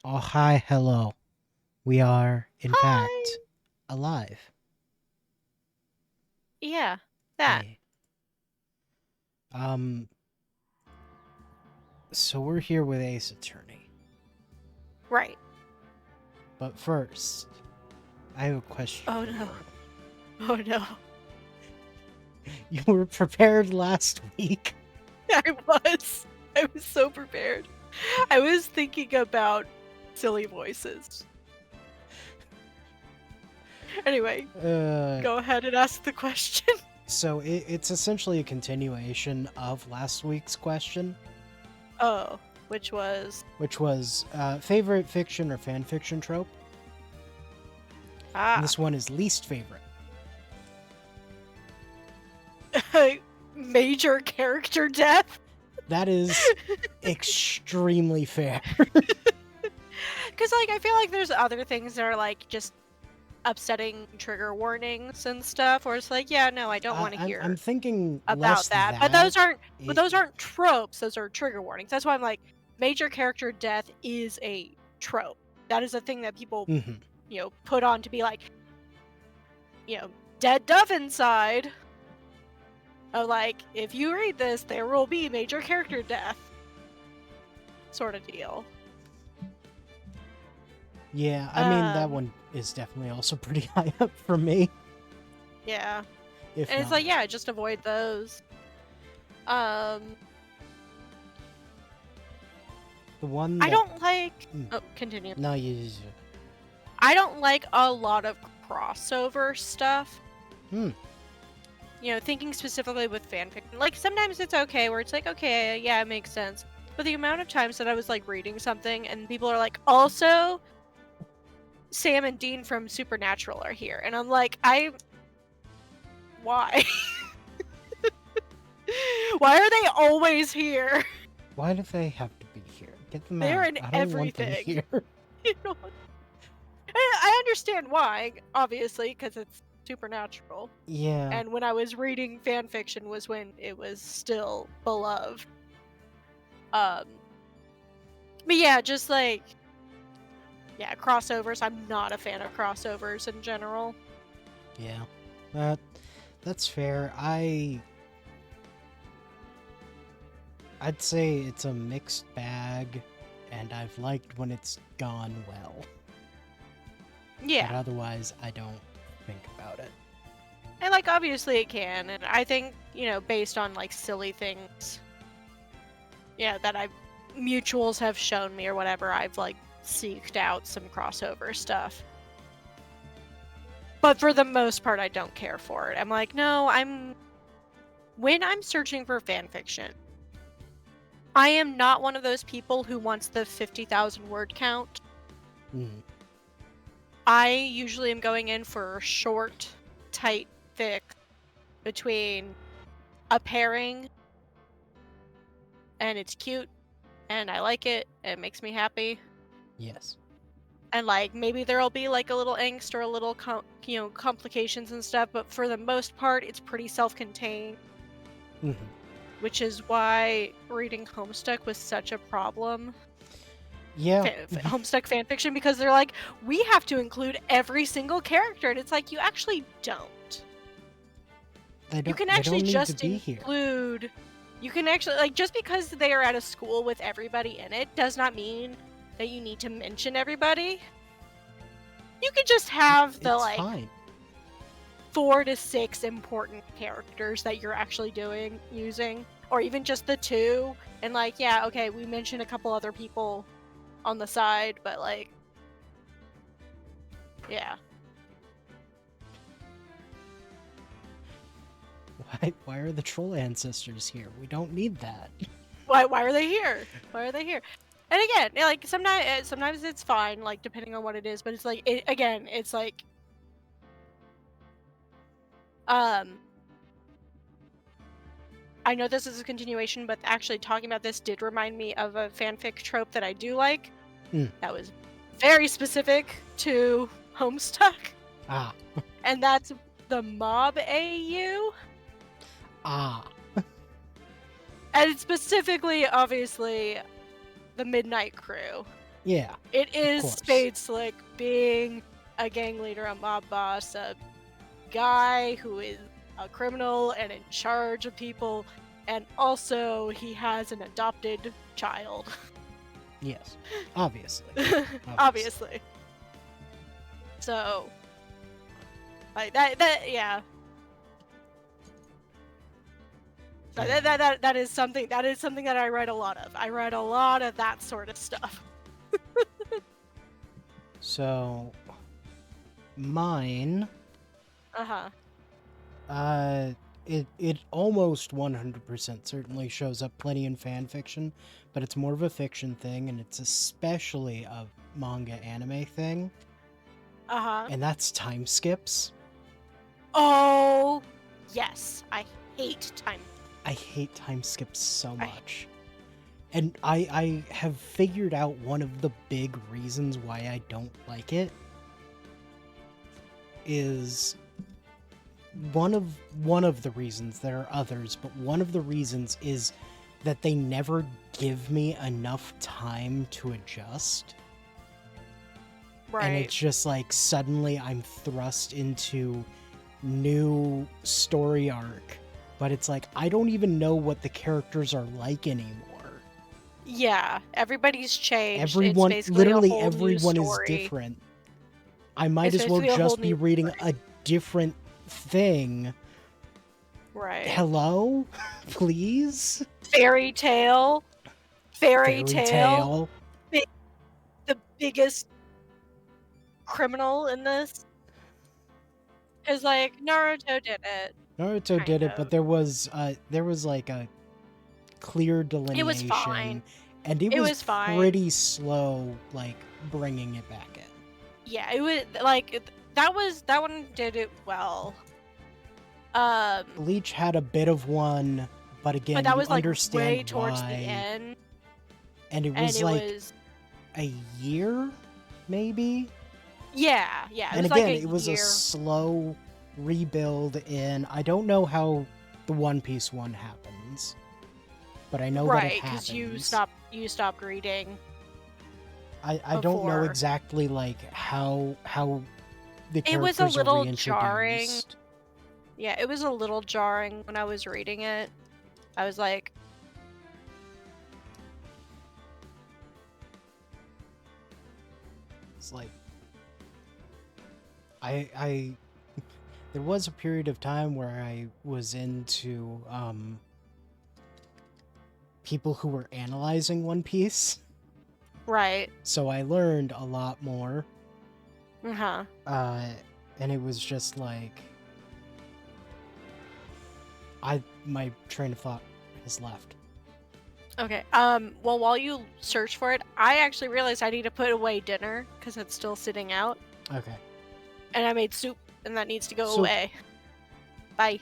Oh, hi, hello. We are, in Hi. fact, alive. Yeah, that. Yeah. Um, so we're here with Ace Attorney. Right. But first, I have a question Oh for no. you. Oh no. You were prepared last week. I was. I was so prepared. I was thinking about silly voices. Anyway, Uh, go ahead and ask the question. so it's essentially a continuation of last week's question, Oh, which was which was favorite fiction or fan fiction trope. And ah this one is least favorite. major character death. That is extremely fair. Because I feel like there's other things that are just upsetting trigger warnings and stuff, where it's yeah, no, I don't want to I'm hear thinking about less that. But that. those aren't but It, those aren't tropes, those are trigger warnings. That's why I'm major character death is a trope. That is a thing that people, mhm. put on to be dead dove inside. Of if you read this, there will be major character death. Sort of deal. Yeah, I mean that Um, one is definitely also pretty high up for me, yeah. if And it's not. yeah, just avoid those. Um, The one I that don't like mm, oh, continue. no, I don't like a lot of crossover stuff. hmm, Thinking specifically with fanfiction, sometimes it's okay where it's okay, yeah, it makes sense. But the amount of times that I was reading something and people are also Sam and Dean from Supernatural are here, and I'm why? Why are they always here? why do they have to be here? Get them They're out. in I don't want them everything. here. you know, I understand why, obviously, because it's Supernatural. Yeah, And when I was reading fanfiction was when it was still beloved. Um, but yeah, just yeah, crossovers. I'm not a fan of crossovers in general. yeah, that that's fair. I'd say it's a mixed bag, and I've liked when it's gone well, but Yeah, otherwise I don't think about it. and obviously it can, and I think based on silly things, yeah, that I've mutuals have shown me or whatever, I've seeked out some crossover stuff. But for the most part, I don't care for it. I'm no, when I'm searching for fan fiction, I am not one of those people who wants the 50,000 word count. Mm, I usually am going in for short, tight fic between a pairing and it's cute and I like it and it makes me happy. yes. And maybe there'll be a little angst or a little complications and stuff, but for the most part it's pretty self-contained, Mhm. which is why reading Homestuck was such a problem. Yeah, Homestuck fanfiction, because they're we have to include every single character, and it's you actually don't. You can they actually don't need to just be here. include. You can actually just because they are at a school with everybody in it does not mean that you need to mention everybody. You could just have the It's fine. 4 to 6 important characters that you're actually using, or even just the two, and yeah, okay, we mentioned a couple other people on the side, but yeah. Why are the troll ancestors here? We don't need that. Why are they here? Why are they here? And again, sometimes it's fine, depending on what it is, but it's again, it's um I know this is a continuation, but actually talking about this did remind me of a fanfic trope that I do like. Mm. That was very specific to Homestuck, Ah, and that's the mob AU. ah. And it's specifically, obviously, the Midnight Crew. Yeah, It is course. Spade Slick being a gang leader, a mob boss, a guy who is a criminal and in charge of people, and also he has an adopted child. Yes, obviously. Obviously. So, like that, yeah. So that is something that I write a lot of. I write a lot of that sort of stuff. So, mine, it almost 100% certainly shows up plenty in fan fiction, but it's more of a fiction thing, and it's especially a manga anime thing, and that's time skips. Oh, yes, I hate time. I hate time skips so much. And I have figured out one of the big reasons why I don't like it is one of the reasons. There are others, but one of the reasons is that they never give me enough time to adjust. Right. And it's just like suddenly I'm thrust into new story arc, but it's like I don't even know what the characters are like anymore. Yeah, everybody's changed. Everyone, it's basically literally a whole everyone new is story. different. I might It's as well basically a whole just be new reading story. a different thing. Right. Hello? Please? Fairy Tail. Fairy Tail. The biggest criminal in this. Because, like, Naruto did it. Naruto did it, but there was like a clear delineation. It was fine. And it was fine. pretty slow, like, bringing it back in. Yeah, it was, like, that one did it well. Bleach had a bit of one, but again, but that was, like, understand way towards why. the end. And it was a year, maybe? Yeah. And again, it was a slow rebuild in. I don't know how the One Piece one happens, but I know that it happens. Right, because you stopped reading. I don't know exactly like how the characters it was a little are reintroduced. jarring. Yeah, it was a little jarring when I was reading it. I was like, it's like I there was a period of time where I was into people who were analyzing One Piece. right. So I learned a lot more. And it was just like my train of thought has left. Okay. Well, while you search for it, I actually realized I need to put away dinner because it's still sitting out. Okay. And I made soup, and that needs to go Soup. away. Bye.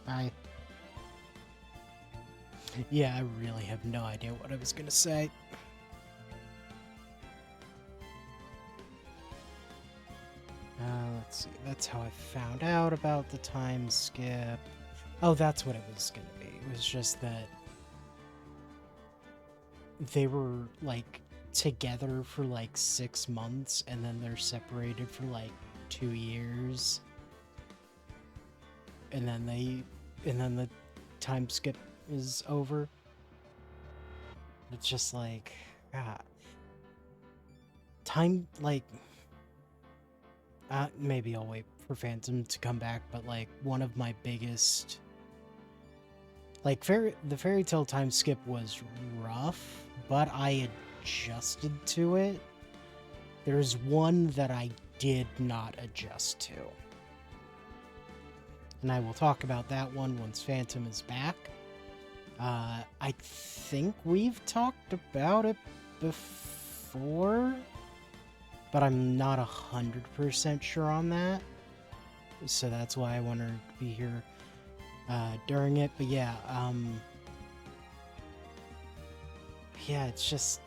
Bye. Yeah, I really have no idea what I was gonna say. Let's see. That's how I found out about the time skip. Oh, that's what it was gonna be. It was just that they were like together for like 6 months and then they're separated for like 2 years. And then the time skip is over. It's just like, time, like, maybe I'll wait for Phantom to come back, but like one of my biggest, like, the Fairy Tail time skip was rough, but I adjusted to it. There's one that I did not adjust to. And I will talk about that one once Phantom is back. I think we've talked about it before, but I'm not 100% sure on that. So that's why I want her to be here during it. But yeah, yeah, it's just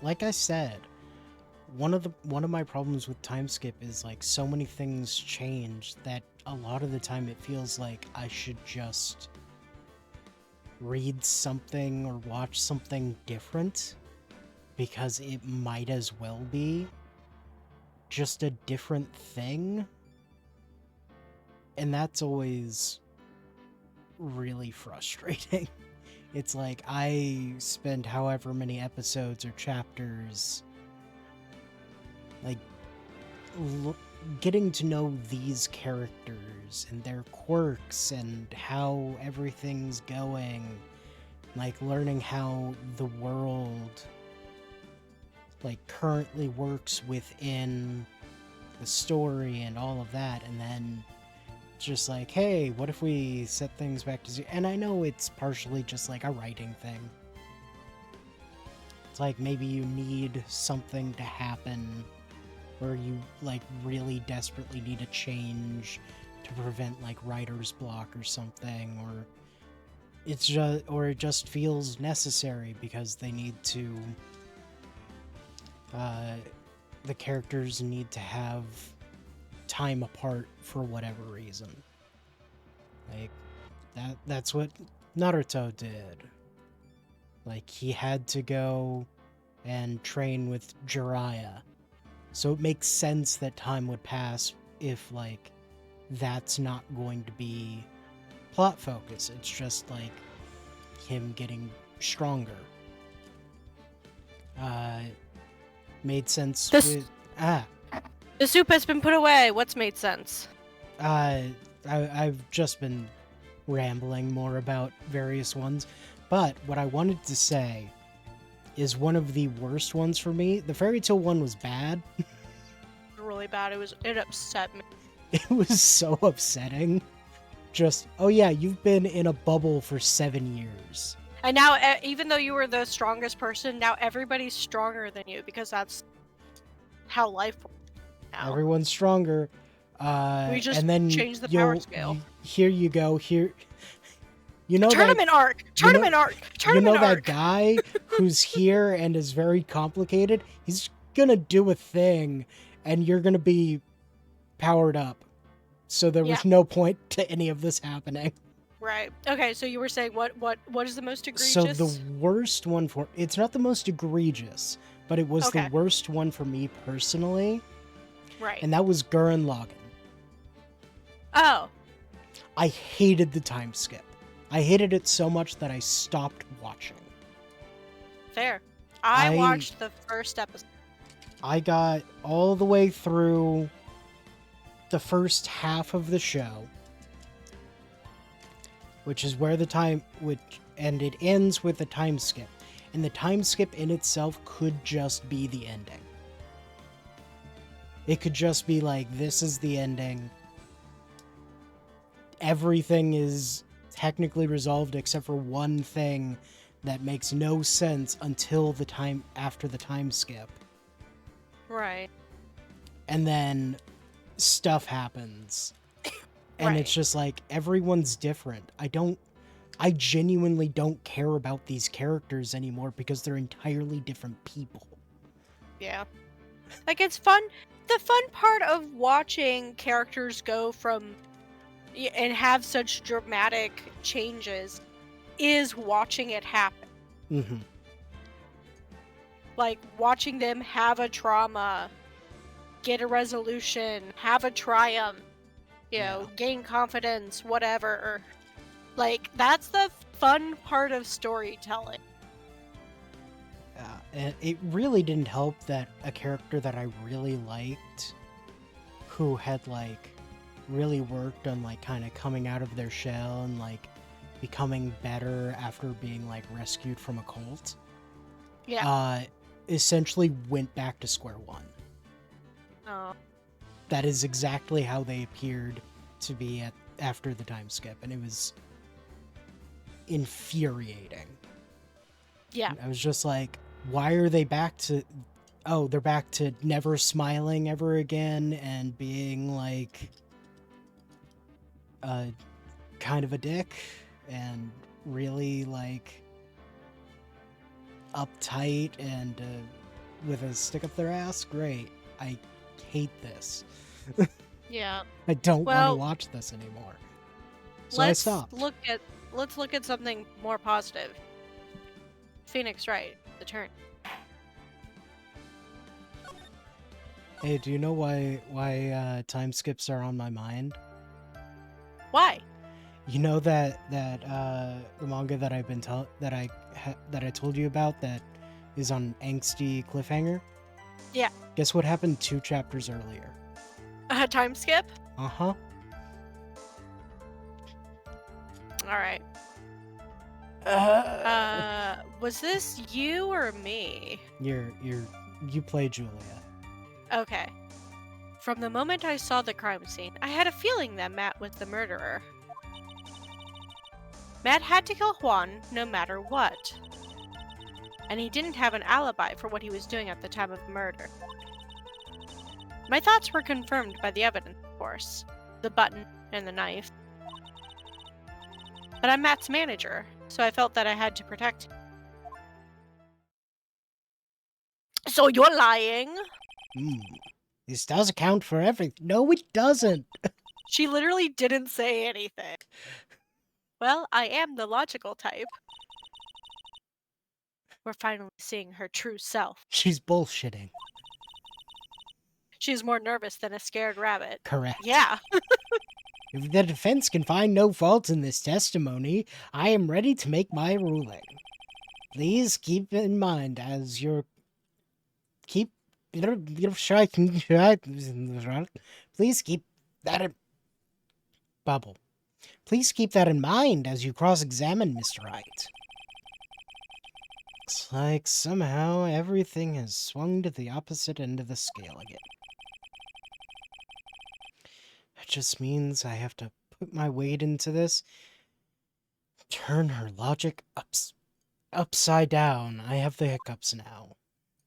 like I said, one of my problems with time skip is like so many things change that a lot of the time it feels like I should just read something or watch something different because it might as well be just a different thing. And that's always really frustrating. It's like I spend however many episodes or chapters like getting to know these characters and their quirks and how everything's going, like learning how the world like currently works within the story and all of that, and then just like, hey, what if we set things back to zero? And I know it's partially just like a writing thing. It's like maybe you need something to happen where you like really desperately need a change to prevent like writer's block or something, or it just feels necessary because they need to the characters need to have time apart for whatever reason. Like that's what Naruto did. Like he had to go and train with Jiraiya. So it makes sense that time would pass if like that's not going to be plot focus. It's just like him getting stronger. Made sense with The soup has been put away. What's made sense? I've just been rambling more about various ones, but what I wanted to say is one of the worst ones for me. The Fairy Tail one was bad. Really bad. It upset me. It was so upsetting. Just, oh yeah, you've been in a bubble for 7 years. And now, even though you were the strongest person, now everybody's stronger than you because that's how life works now. Everyone's stronger. We just and then changed the power scale. Here you go. Here, you know Tournament arc. You know that guy who's here and is very complicated. He's gonna do a thing, and you're gonna be powered up. So there was no point to any of this happening. Right. Okay. So you were saying what is the most egregious? So the worst one it's not the most egregious, but it was the worst one for me personally. Right. And that was Gurren Lagann. Oh. I hated the time skip. I hated it so much that I stopped watching. Fair. I watched the first episode. I got all the way through the first half of the show, which is where and it ends with a time skip. And the time skip in itself could just be the ending. It could just be like, this is the ending. Everything is technically resolved except for one thing that makes no sense until the time after the time skip. Right. And then stuff happens. And it's just like, everyone's different. I genuinely don't care about these characters anymore because they're entirely different people. Yeah. Like, it's fun. The fun part of watching characters go from and have such dramatic changes is watching it happen. Mm-hmm. Like, watching them have a trauma, get a resolution, have a triumph, you know, gain confidence, whatever. Like, that's the fun part of storytelling. And it really didn't help that a character that I really liked, who had, like, really worked on, like, kind of coming out of their shell and, like, becoming better after being, like, rescued from a cult, essentially went back to square one. Oh. That is exactly how they appeared to be after the time skip, and it was infuriating. Yeah. I was just like, why are they back to... Oh, they're back to never smiling ever again and being, like, kind of a dick and really, like, uptight and with a stick up their ass? Great. I hate this. Yeah. I don't want to watch this anymore. So I stopped. let's look at something more positive. Phoenix Wright, the turn. Hey, do you know why time skips are on my mind? Why? You know that the manga that I've been that I told you about that is on Angsty Cliffhanger? Yeah. Guess what happened 2 chapters earlier? Time skip? Uh-huh. Alright. Was this you or me? You play Julia. Okay. From the moment I saw the crime scene, I had a feeling that Matt was the murderer. Matt had to kill Juan no matter what. And he didn't have an alibi for what he was doing at the time of the murder. My thoughts were confirmed by the evidence, of course. The button and the knife. But I'm Matt's manager, so I felt that I had to protect him. So you're lying? This does account for everything. No, it doesn't. She literally didn't say anything. Well, I am the logical type. We're finally seeing her true self. She's bullshitting. She's more nervous than a scared rabbit. Correct. Yeah. If the defense can find no fault in this testimony, I am ready to make my ruling. Please keep in mind as your please keep that in bubble. Please keep that in mind as you cross-examine Mr. Wright. Looks like somehow everything has swung to the opposite end of the scale again. That just means I have to put my weight into this. Turn her logic upside down. I have the hiccups now.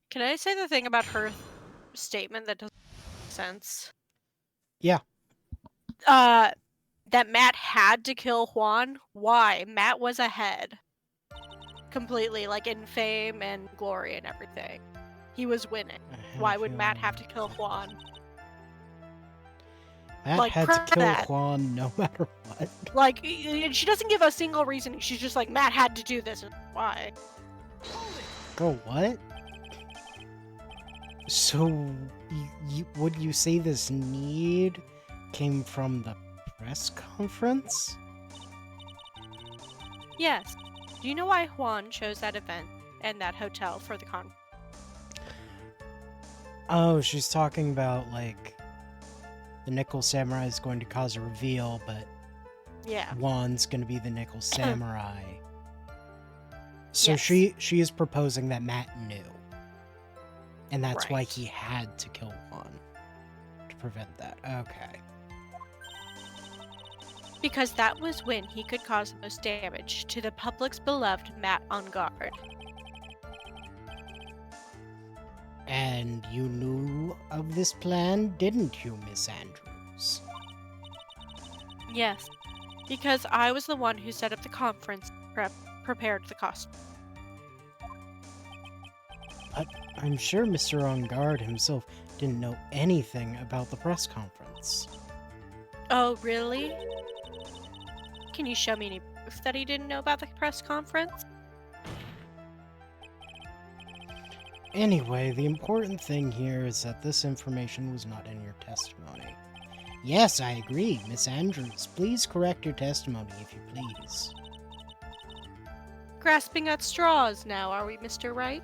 Can I say the thing about her statement that doesn't make sense? Yeah. That Matt had to kill Juan? Why? Matt was ahead. Completely, like in fame and glory and everything. He was winning. Why would Matt have to kill Juan? Matt like, had to kill that. Juan no matter what. Like, she doesn't give a single reason. She's just like, Matt had to do this. Why? Go what? So, would you say this need came from the press conference? Yes. Do you know why Juan chose that event and that hotel for the conference? Oh, she's talking about, like, the Nickel Samurai is going to cause a reveal, but yeah, Juan's going to be the Nickel Samurai. So yes. she is proposing that Matt knew. And that's why Right. he had to kill Juan. To prevent that. Okay. Because that was when he could cause the most damage to the public's beloved Matt on guard. And you knew of this plan, didn't you, Miss Andrews? Yes, because I was the one who set up the conference, prepared the costume. But I'm sure Mr. On Guard himself didn't know anything about the press conference. Oh, really? Can you show me any proof that he didn't know about the press conference? Anyway, the important thing here is that this information was not in your testimony. Yes, I agree, Miss Andrews. Please correct your testimony, if you please. Grasping at straws now, are we, Mr. Wright?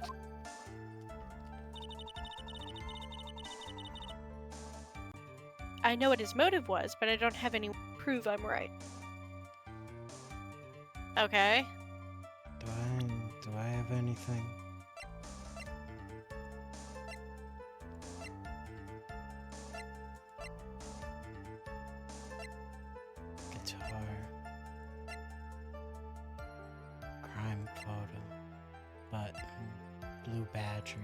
I know what his motive was, but I don't have any proof I'm right. Okay. Do I have anything? Guitar. Crime photo. Button. Blue badger.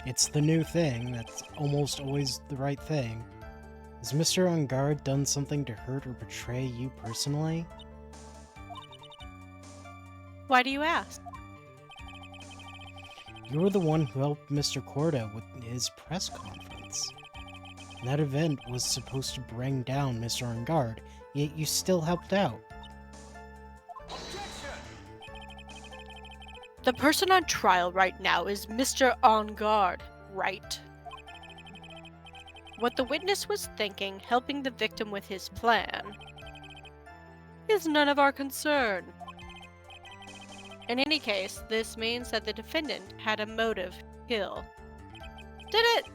It's the new thing that's almost always the right thing. Has Mr. On Guard done something to hurt or betray you personally? Why do you ask? You were the one who helped Mr. Corda with his press conference. That event was supposed to bring down Mr. Engard, yet you still helped out. The person on trial right now is Mr. Engard, right? What the witness was thinking, helping the victim with his plan, is none of our concern. In any case, this means that the defendant had a motive to kill. Did it?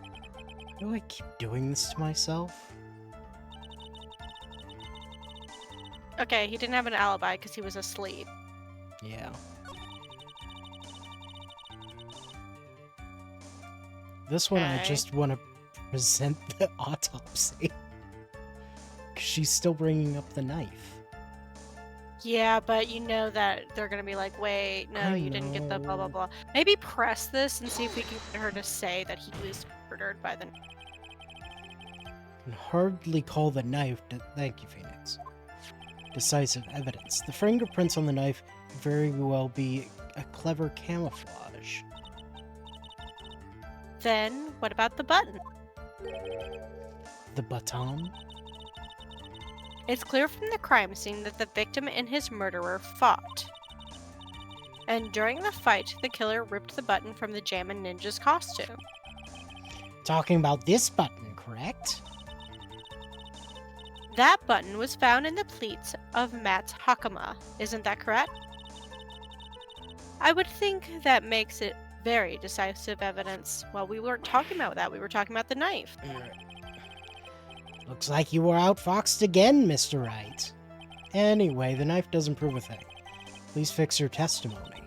Do I keep doing this to myself? Okay, he didn't have an alibi because he was asleep. Yeah. This one, I Okay. just want to present the autopsy. 'Cause she's still bringing up the knife. Yeah, but you know that they're gonna be like, wait, no, I you didn't get the blah blah know. blah. Maybe press this and see if we can get her to say that he was murdered by the. Can hardly call the knife. Thank you, Phoenix. Decisive evidence. The fingerprints on the knife could very well be a clever camouflage. Then what about the button? The baton? It's clear from the crime scene that the victim and his murderer fought. And during the fight, the killer ripped the button from the Jammin' Ninja's costume. Talking about this button, correct? That button was found in the pleats of Matt's hakama, isn't that correct? I would think that makes it very decisive evidence. Well, we weren't talking about that, we were talking about the knife. Looks like you were outfoxed again, Mr. Wright. Anyway, the knife doesn't prove a thing. Please fix your testimony.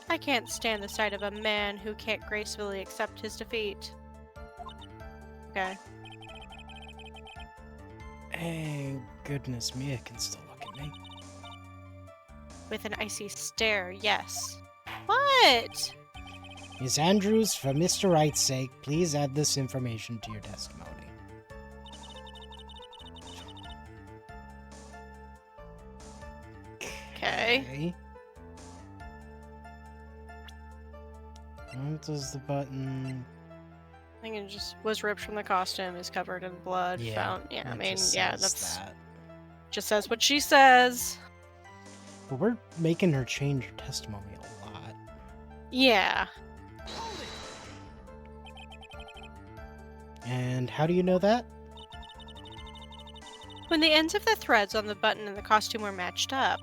I can't stand the sight of a man who can't gracefully accept his defeat. Okay. Hey, goodness, Mia can still look at me. With an icy stare, yes. What? Miss Andrews, for Mr. Wright's sake, please add this information to your testimony. Okay. What does the button... I think it just was ripped from the costume, is covered in blood, found. Yeah, I it mean, just yeah, says that's that. just says what she says. But we're making her change her testimony a lot. Yeah. And how do you know that? When the ends of the threads on the button and the costume were matched up,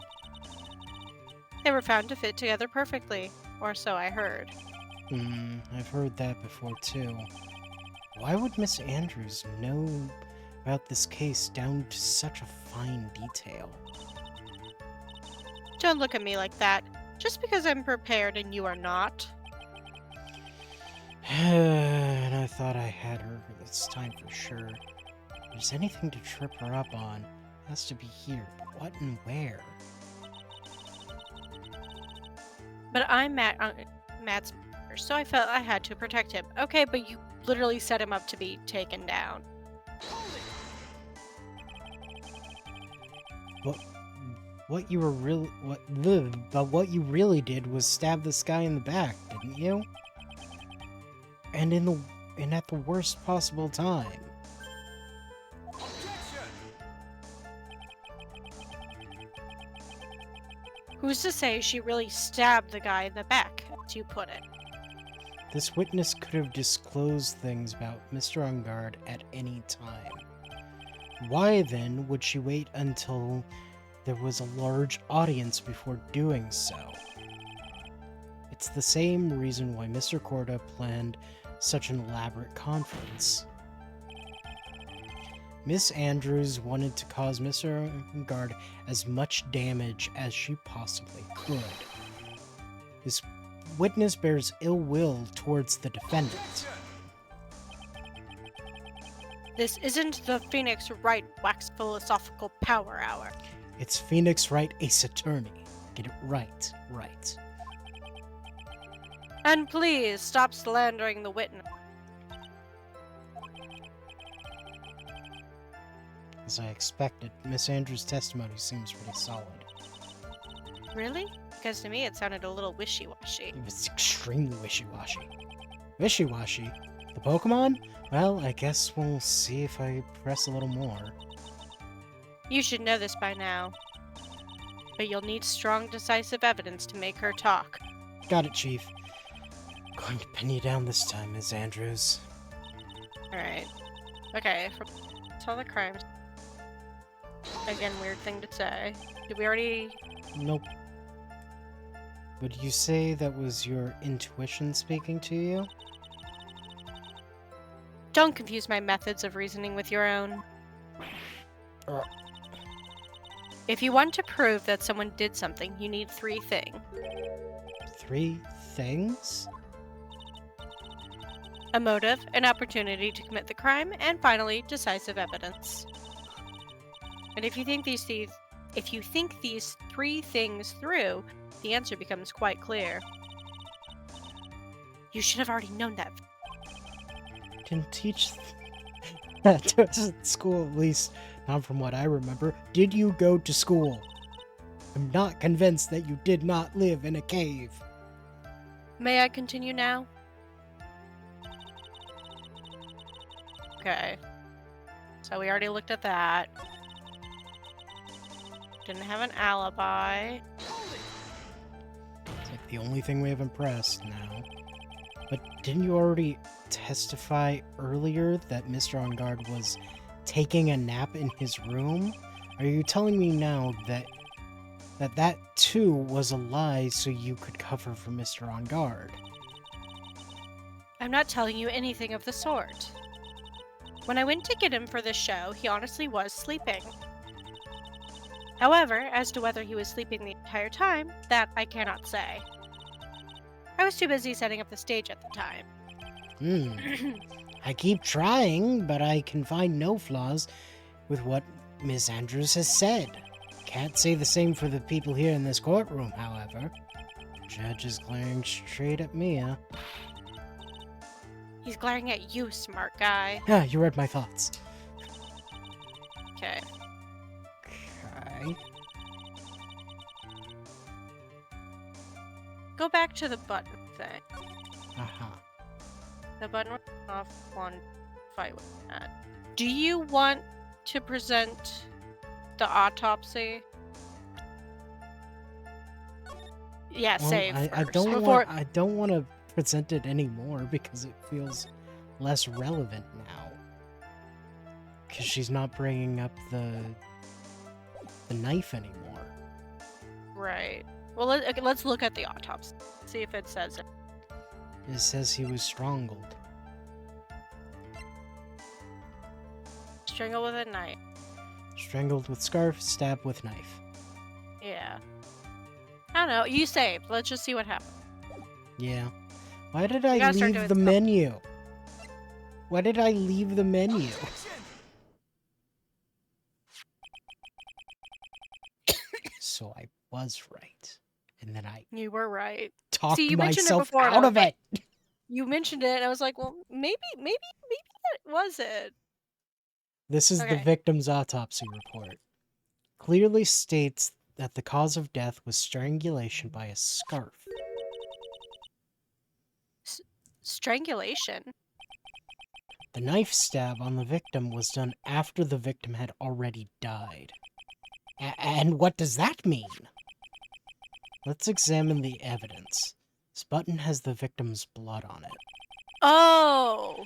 they were found to fit together perfectly, or so I heard. I've heard that before too. Why would Miss Andrews know about this case down to such a fine detail? Don't look at me like that. Just because I'm prepared and you are not. And I thought I had her this time for sure. If there's anything to trip her up on, it has to be here. But what and where? But I'm Matt's mother, so I felt I had to protect him. Okay, but you literally set him up to be taken down. What you really did was stab this guy in the back, didn't you? And at the worst possible time. Who's to say she really stabbed the guy in the back, as you put it? This witness could have disclosed things about Mr. Engard at any time. Why then would she wait until there was a large audience before doing so? It's the same reason why Mr. Corda planned such an elaborate conference. Miss Andrews wanted to cause Mr. Engard as much damage as she possibly could. This witness bears ill will towards the defendant. This isn't the Phoenix Wright Wax Philosophical Power Hour. It's Phoenix Wright Ace Attorney. Get it right. And please stop slandering the witness. As I expected, Miss Andrews' testimony seems pretty solid. Really? Because to me, it sounded a little wishy-washy. It was extremely wishy-washy. Wishy-washy? The Pokemon? Well, I guess we'll see if I press a little more. You should know this by now. But you'll need strong, decisive evidence to make her talk. Got it, Chief. Going to pin you down this time, Ms. Andrews. Alright. Okay, saw the crimes. Again, weird thing to say. Did we already... Nope. Would you say that was your intuition speaking to you? Don't confuse my methods of reasoning with your own. If you want to prove that someone did something, you need 3 things. 3 things? A motive, an opportunity to commit the crime, and finally, decisive evidence. And if you think these 3 things through, the answer becomes quite clear. You should have already known that. Didn't teach that to us at school, at least not from what I remember. Did you go to school? I'm not convinced that you did not live in a cave. May I continue now? Okay. So we already looked at that. Didn't have an alibi. It's like the only thing we have impressed now. But didn't you already testify earlier that Mr. On Guard was taking a nap in his room? Are you telling me now that too was a lie so you could cover for Mr. On Guard? I'm not telling you anything of the sort. When I went to get him for this show, he honestly was sleeping. However, as to whether he was sleeping the entire time, that I cannot say. I was too busy setting up the stage at the time. I keep trying, but I can find no flaws with what Miss Andrews has said. Can't say the same for the people here in this courtroom, however. Judge is glaring straight at Mia. He's glaring at you, smart guy. Ah, you read my thoughts. Okay. Okay. Go back to the button thing. Uh-huh. The button was off one fight with that. Do you want to present the autopsy? Yeah, Well, save I first. I don't want to present it anymore because it feels less relevant now. Because she's not bringing up the knife anymore. Right. Well, okay, let's look at the autopsy. See if it says it. It says he was strangled. Strangled with a knife. Strangled with scarf, stabbed with knife. Yeah. I don't know. You saved. Let's just see what happens. Yeah. Why did I gotta start leave doing the stuff. menu? Why did I leave the menu? So I was right. And then I You were right. talked See, you mentioned it myself before, and I out was of like- it. You mentioned it, and I was like, well, maybe that was it. This is the Okay. victim's autopsy report. Clearly states that the cause of death was strangulation by a scarf. Strangulation. The knife stab on the victim was done after the victim had already died. And what does that mean? Let's examine the evidence. This button has the victim's blood on it. Oh.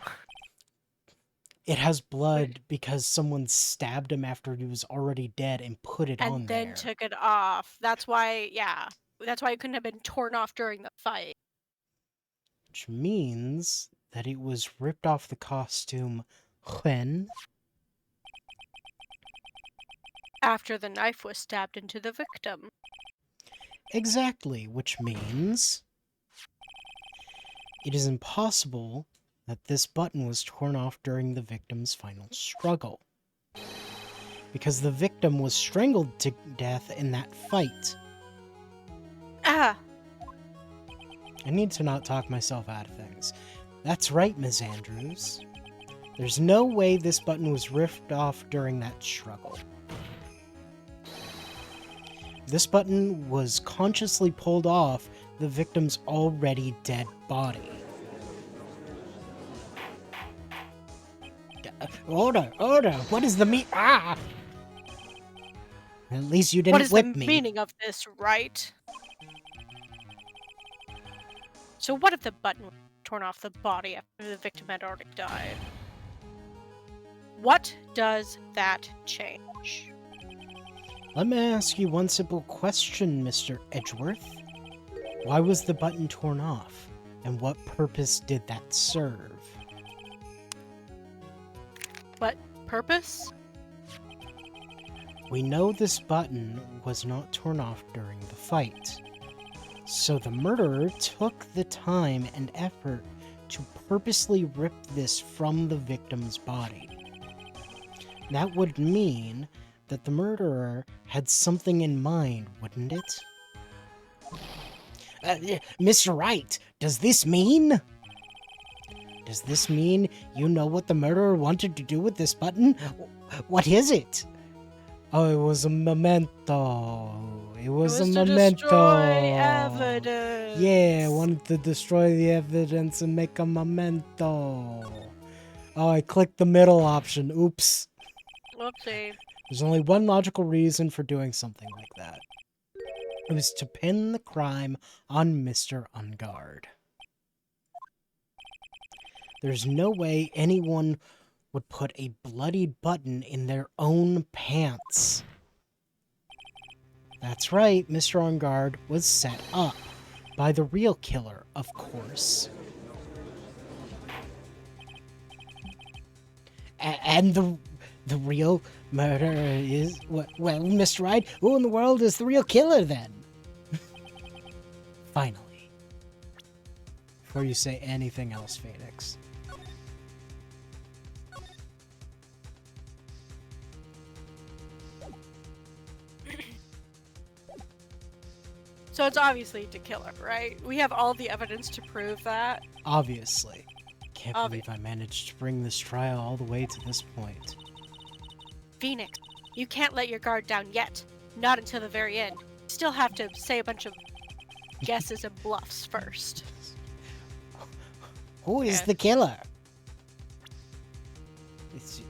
It has blood because someone stabbed him after he was already dead and put it on And then there. took it off. That's why, yeah. That's why it couldn't have been torn off during the fight. Which means that it was ripped off the costume when? After the knife was stabbed into the victim. Exactly, which means it is impossible that this button was torn off during the victim's final struggle. Because the victim was strangled to death in that fight. Ah. I need to not talk myself out of things. That's right, Ms. Andrews. There's no way this button was ripped off during that struggle. This button was consciously pulled off the victim's already dead body. Order! Order! What is the Ah! At least you didn't What is whip the me. meaning of this, right? So what if the button was torn off the body after the victim had already died? What does that change? Let me ask you one simple question, Mr. Edgeworth. Why was the button torn off? And what purpose did that serve? What purpose? We know this button was not torn off during the fight. So the murderer took the time and effort to purposely rip this from the victim's body. That would mean that the murderer had something in mind, wouldn't it? Mr. Wright, does this mean? Does this mean you know what the murderer wanted to do with this button? What is it? Oh, it was a memento. It was a memento. To destroy evidence. Yeah, wanted to destroy the evidence and make a memento. Oh, I clicked the middle option. Oops. Whoopsie. There's only one logical reason for doing something like that. It was to pin the crime on Mr. Ungard. There's no way anyone would put a bloodied button in their own pants. That's right, Mr. Ungard was set up by the real killer, of course. And the real murderer is... Well, Mr. Wright, who in the world is the real killer, then? Finally. Before you say anything else, Phoenix. So it's obviously the killer, right? We have all the evidence to prove that. Obviously. Can't believe I managed to bring this trial all the way to this point. Phoenix, you can't let your guard down yet. Not until the very end. Still have to say a bunch of guesses and bluffs first. Who is the killer? It's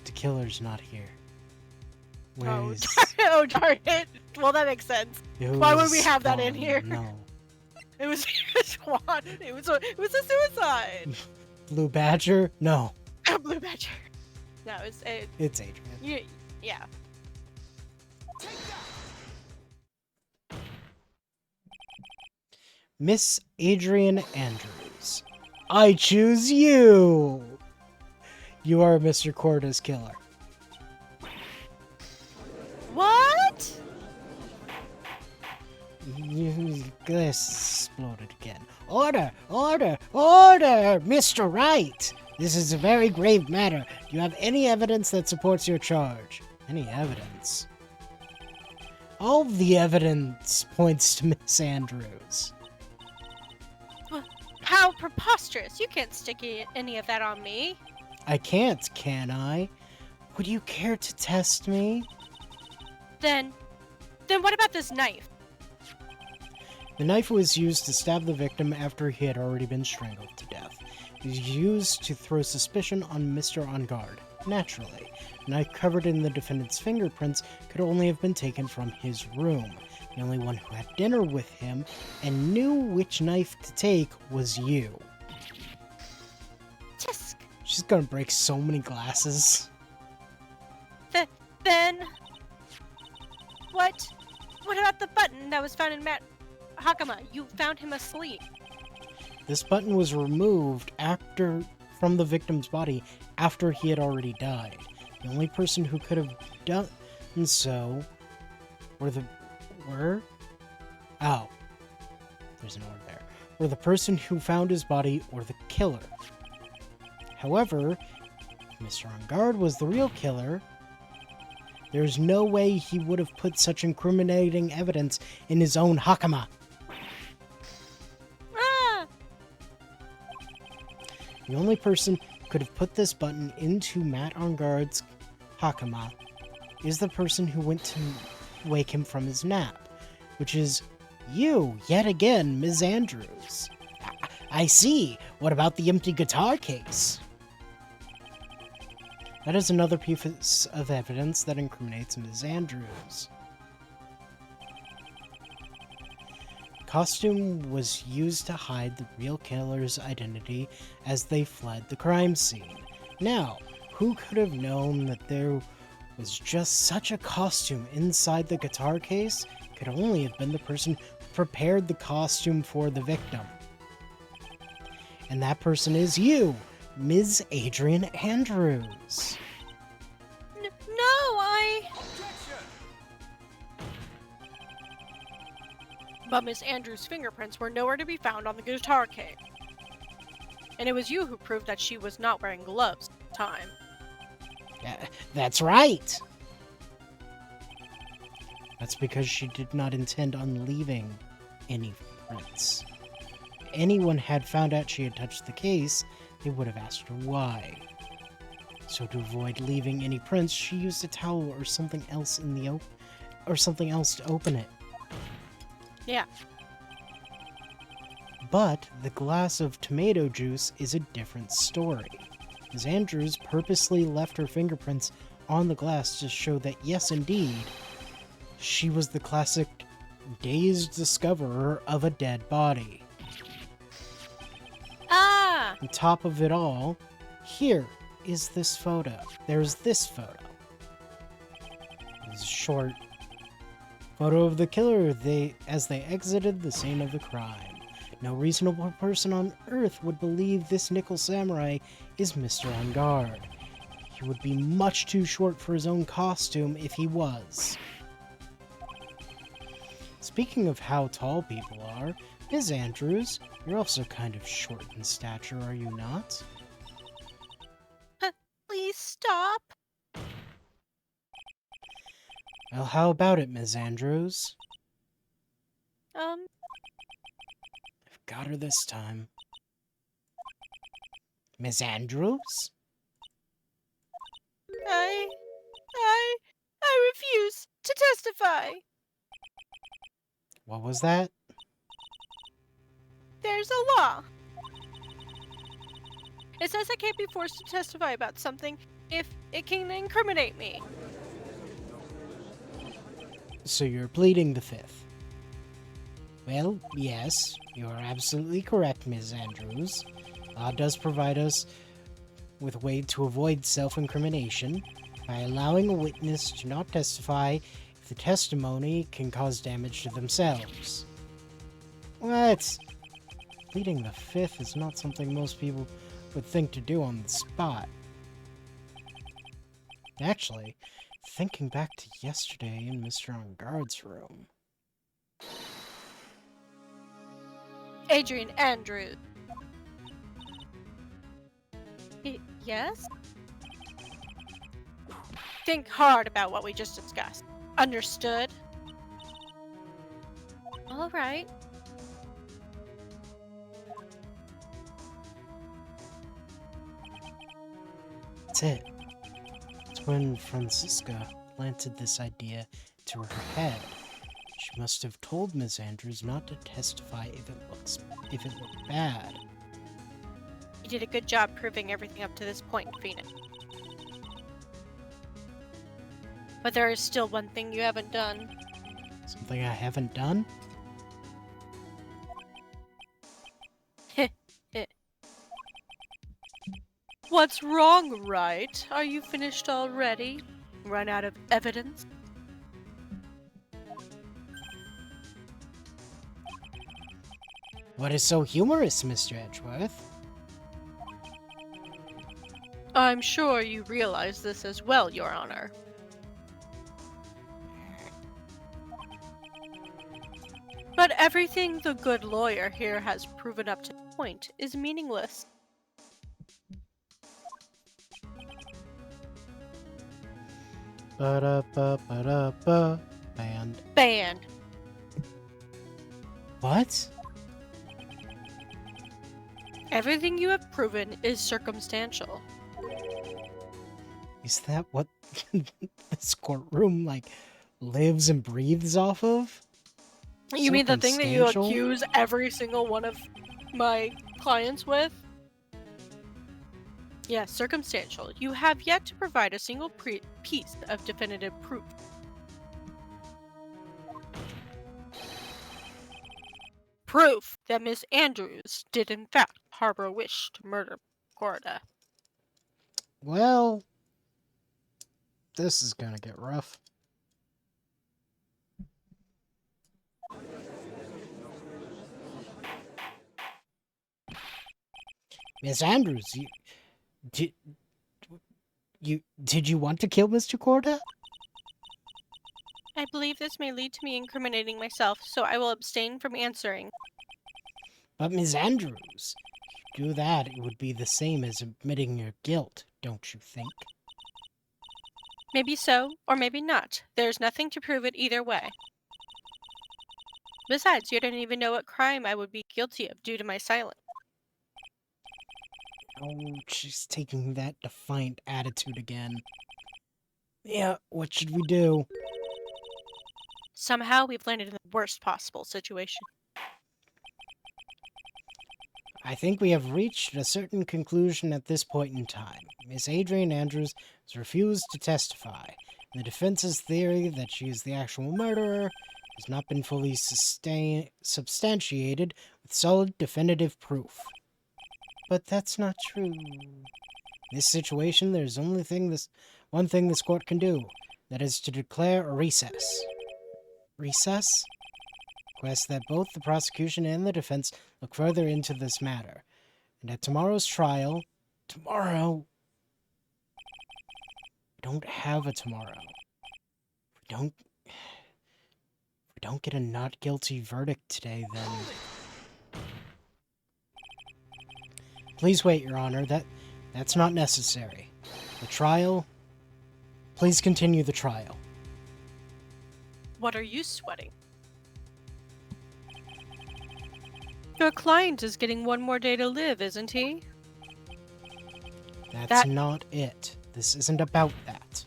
the killer's not here. Where is... Oh darn it! Well, that makes sense. Why would we have that in here? No. It was wanted. It was a suicide. Blue Badger? No. Blue Badger. No, it's Adrian. Yeah. Miss Adrian Andrews. I choose you! You are Mr. Corda's killer. What? This exploded again. Order! Order! Order! Mr. Wright! This is a very grave matter. Do you have any evidence that supports your charge? Any evidence? All of the evidence points to Miss Andrews. How preposterous! You can't stick any of that on me. I can't, can I? Would you care to test me? Then what about this knife? The knife was used to stab the victim after he had already been strangled to death. It was used to throw suspicion on Mr. Ungard. Naturally, the knife covered in the defendant's fingerprints could only have been taken from his room. The only one who had dinner with him and knew which knife to take was you. Tisk. She's gonna break so many glasses. Then... What about the button that was found in Matt Hakama? You found him asleep. This button was removed from the victim's body after he had already died. The only person who could have done so were the person who found his body or the killer. However, if Mr. Ungard was the real killer, there's no way he would have put such incriminating evidence in his own Hakama. The only person who could have put this button into Matt on Guard's Hakama is the person who went to wake him from his nap, which is you, yet again, Ms. Andrews. I see. What about the empty guitar case? That is another piece of evidence that incriminates Ms. Andrews. Costume was used to hide the real killer's identity as they fled the crime scene. Now, who could have known that there was just such a costume inside the guitar case? Could only have been the person who prepared the costume for the victim. And that person is you, Ms. Adrian Andrews. But Miss Andrews' fingerprints were nowhere to be found on the guitar case. And it was you who proved that she was not wearing gloves at the time. That's right! That's because she did not intend on leaving any prints. If anyone had found out she had touched the case, they would have asked her why. So to avoid leaving any prints, she used a towel or something else to open it. Yeah. But the glass of tomato juice is a different story. Ms. Andrews purposely left her fingerprints on the glass to show that, yes, indeed, she was the classic dazed discoverer of a dead body. Ah! On top of it all, here is this photo. There's this photo. It's a short photo of the killer as they exited the scene of the crime. No reasonable person on Earth would believe this nickel samurai is Mr. On Guard. He would be much too short for his own costume if he was. Speaking of how tall people are, Ms. Andrews, you're also kind of short in stature, are you not? Please stop. Well, how about it, Ms. Andrews? I've got her this time. Ms. Andrews? I refuse to testify. What was that? There's a law. It says I can't be forced to testify about something if it can incriminate me. So you're pleading the fifth. Well, yes, you are absolutely correct, Ms. Andrews. Law does provide us with a way to avoid self-incrimination by allowing a witness to not testify if the testimony can cause damage to themselves. What? Pleading the fifth is not something most people would think to do on the spot. Actually, thinking back to yesterday in Mr. On Guard's room. Adrian Andrews. Yes? Think hard about what we just discussed. Understood? All right. That's it. It's when Francisca planted this idea to her head. She must have told Ms. Andrews not to testify if it looked bad. You did a good job proving everything up to this point, Phoenix. But there is still one thing you haven't done. Something I haven't done? What's wrong, right? Are you finished already? Run out of evidence? What is so humorous, Mr. Edgeworth? I'm sure you realize this as well, Your Honor. But everything the good lawyer here has proven up to the point is meaningless. Ba-da-ba-ba-da-ba. Banned. Banned. Everything you have proven is circumstantial. Is that what this courtroom, like, lives and breathes off of? You mean the thing that you Circumstantial? accuse every single one of my clients with? Yes, circumstantial. You have yet to provide a single piece of definitive proof. Proof that Miss Andrews did in fact harbor a wish to murder Corda. Well, this is gonna get rough. Miss Andrews, did you want to kill Mr. Corda? I believe this may lead to me incriminating myself, so I will abstain from answering. But Miss Andrews, if you do that, it would be the same as admitting your guilt, don't you think? Maybe so, or maybe not. There's nothing to prove it either way. Besides, you don't even know what crime I would be guilty of due to my silence. Oh, she's taking that defiant attitude again. Yeah, what should we do? Somehow, we've landed in the worst possible situation. I think we have reached a certain conclusion at this point in time. Miss Adrian Andrews has refused to testify. The defense's theory that she is the actual murderer has not been fully substantiated with solid definitive proof. But that's not true. In this situation, there's only one thing this court can do. That is to declare a recess. Recess? Request that both the prosecution and the defense look further into this matter. And at tomorrow's trial... Tomorrow? We don't have a tomorrow. If we don't get a not guilty verdict today, then... Please wait, Your Honor. That's not necessary. The trial... Please continue the trial. What are you sweating? Your client is getting one more day to live, isn't he? That's not it. This isn't about that.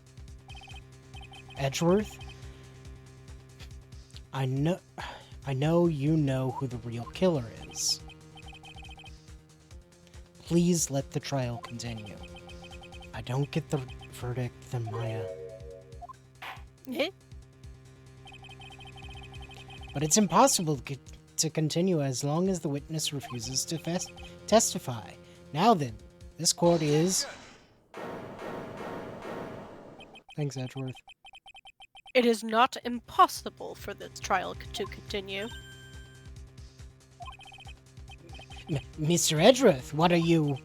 Edgeworth? I know you know who the real killer is. Please let the trial continue. I don't get the verdict, then Maya. Eh? But it's impossible to continue as long as the witness refuses to testify. Now then, this court is... Thanks, Edgeworth. It is not impossible for this trial to continue. Mr. Edgeworth, what are you...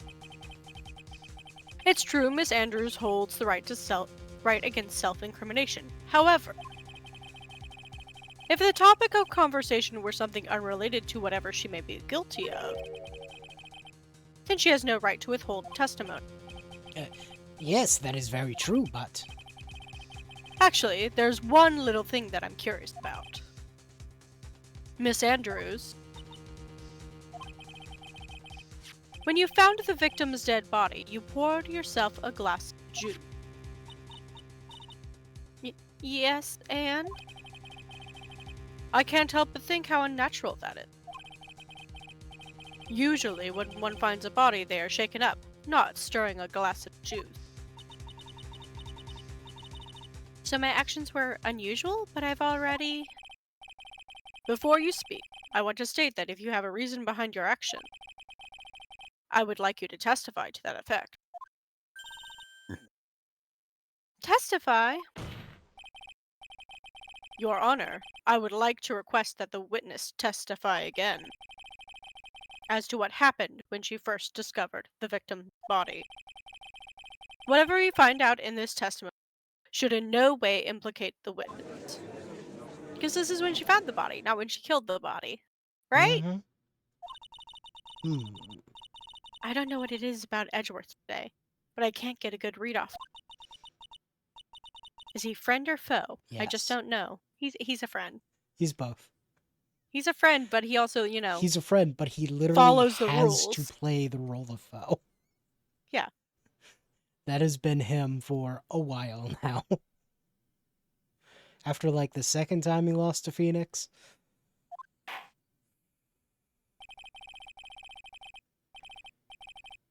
It's true Miss Andrews holds the right against self-incrimination. However, if the topic of conversation were something unrelated to whatever she may be guilty of, then she has no right to withhold testimony. Yes, that is very true, but... Actually, there's one little thing that I'm curious about. Miss Andrews, when you found the victim's dead body, you poured yourself a glass of juice. Yes, and? I can't help but think how unnatural that is. Usually, when one finds a body, they are shaken up, not stirring a glass of juice. So my actions were unusual, but I've already... Before you speak, I want to state that if you have a reason behind your action, I would like you to testify to that effect. Testify? Your Honor, I would like to request that the witness testify again as to what happened when she first discovered the victim's body. Whatever we find out in this testimony should in no way implicate the witness. Because this is when she found the body, not when she killed the body. Right? Mm-hmm. I don't know what it is about Edgeworth today, but I can't get a good read off. Is he friend or foe? Yes. I just don't know. He's a friend. He's both. He's a friend, but he also, you know, He's a friend, but he literally follows the has to rules. play the role of foe. Yeah. That has been him for a while now. After like the second time he lost to Phoenix.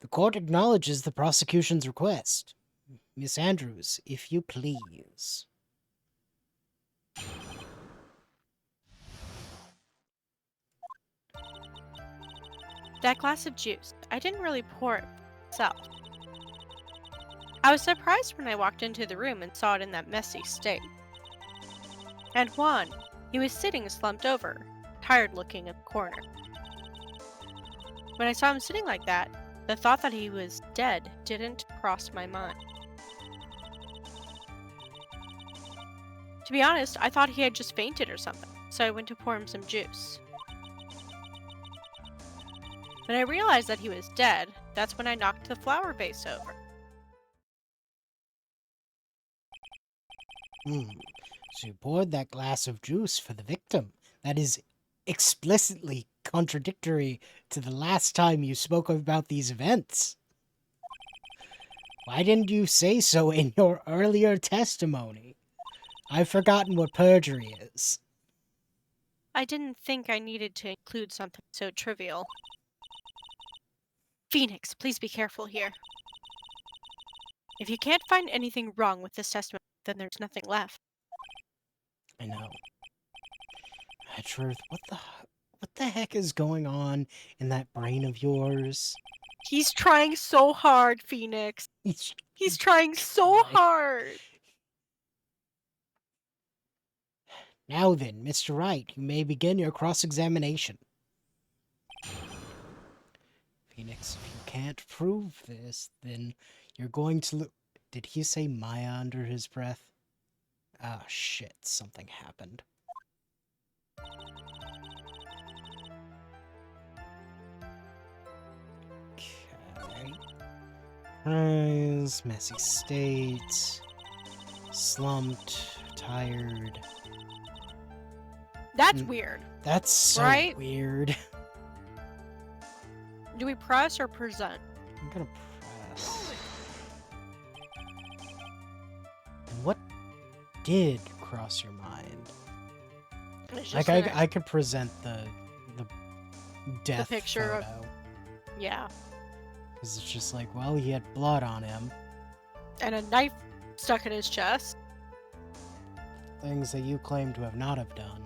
The court acknowledges the prosecution's request. Miss Andrews, if you please. That glass of juice, I didn't really pour it myself. I was surprised when I walked into the room and saw it in that messy state. And Juan, he was sitting slumped over, tired looking in the corner. When I saw him sitting like that, the thought that he was dead didn't cross my mind. To be honest, I thought he had just fainted or something, so I went to pour him some juice. When I realized that he was dead, that's when I knocked the flower vase over. So you poured that glass of juice for the victim. That is explicitly contradictory to the last time you spoke about these events. Why didn't you say so in your earlier testimony? I've forgotten what perjury is. I didn't think I needed to include something so trivial. Phoenix, please be careful here. If you can't find anything wrong with this testimony, then there's nothing left. I know. Truth, what the heck is going on in that brain of yours? He's trying so hard, Phoenix. He's trying so hard. Now then, Mr. Wright, you may begin your cross-examination. Phoenix, if you can't prove this, then you're going to look... Did he say Maya under his breath? Ah, shit, something happened. Okay. Eyes, messy state, slumped, tired. That's weird. That's so right? weird. Do we press or present? I'm gonna press. What did cross your mind? Like I could present the death picture of- photo. Yeah. Because it's just like, well, he had blood on him. And a knife stuck in his chest. Things that you claim to have not have done.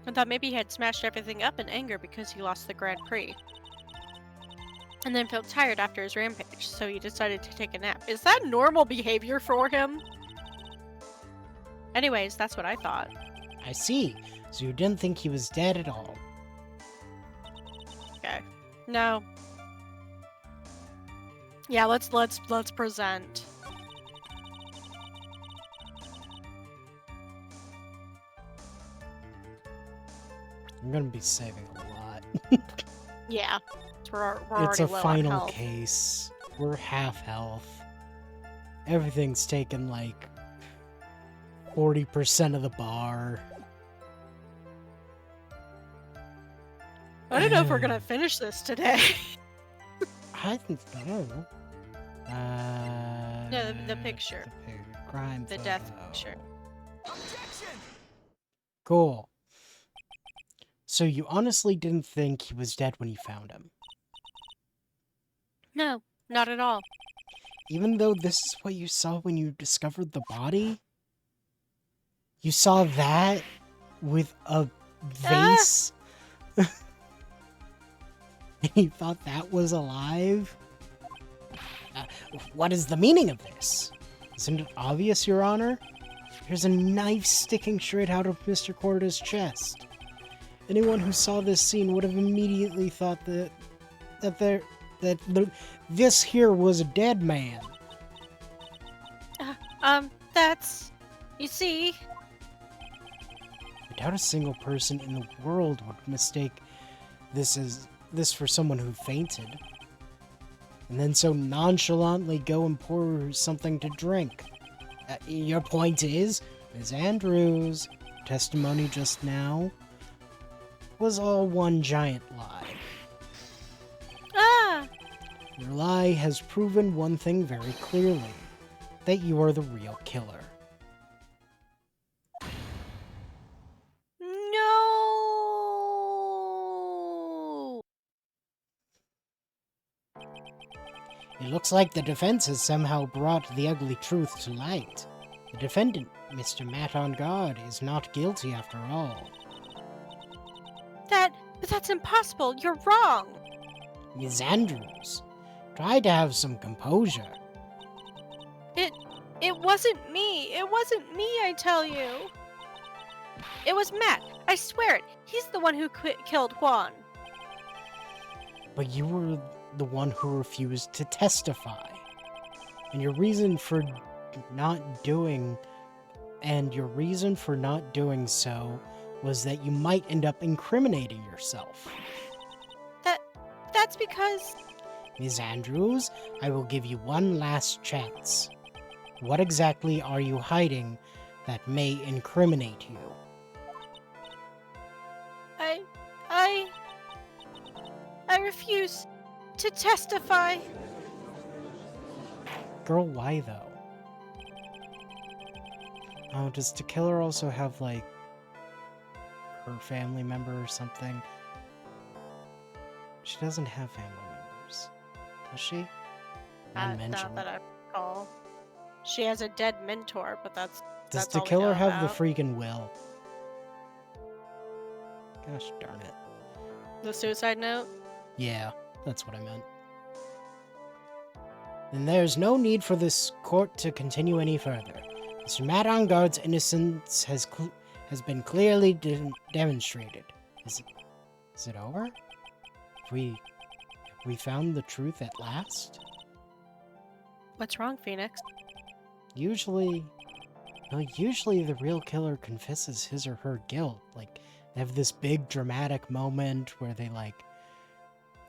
I thought maybe he had smashed everything up in anger because he lost the Grand Prix. And then felt tired after his rampage, so he decided to take a nap. Is that normal behavior for him? Anyways, that's what I thought. I see. So you didn't think he was dead at all. Okay. No. Yeah, let's present. I'm gonna be saving a lot. Yeah. We're It's a already low on final health. case. We're half health. Everything's taken like 40% of the bar. I don't know if we're gonna finish this today. I don't know. No, the picture. Crime The death photo. picture. Cool. So you honestly didn't think he was dead when you found him? No, not at all. Even though this is what you saw when you discovered the body? You saw that with a vase? And you thought that was alive? What is the meaning of this? Isn't it obvious, Your Honor? There's a knife sticking straight out of Mr. Corda's chest. Anyone who saw this scene would have immediately thought this here was a dead man. That's... You see... I doubt a single person in the world would mistake this for someone who fainted. And then so nonchalantly go and pour something to drink. Your point is, Ms. Andrews' testimony just now was all one giant lie. Ah! Your lie has proven one thing very clearly, that you are the real killer. No! It looks like the defense has somehow brought the ugly truth to light. The defendant, Mr. Matt on Guard, is not guilty after all. But that's impossible. You're wrong. Ms. Andrews, try to have some composure. It wasn't me. It wasn't me, I tell you. It was Matt. I swear it. He's the one who killed Juan. But you were the one who refused to testify. And your reason for not doing so was that you might end up incriminating yourself. That's because... Ms. Andrews, I will give you one last chance. What exactly are you hiding that may incriminate you? I refuse to testify. Girl, why though? Oh, does the killer also have, like, her family member or something? She doesn't have family members, does she? Not that I recall. She has a dead mentor, but that's Does all the we killer know have the about. freaking will? Gosh darn it. The suicide note? Yeah, that's what I meant. Then there's no need for this court to continue any further. Mr. Matt on Guard's innocence has been clearly demonstrated. Is it over? Have we found the truth at last? What's wrong, Phoenix? Usually the real killer confesses his or her guilt. Like, they have this big dramatic moment where they, like,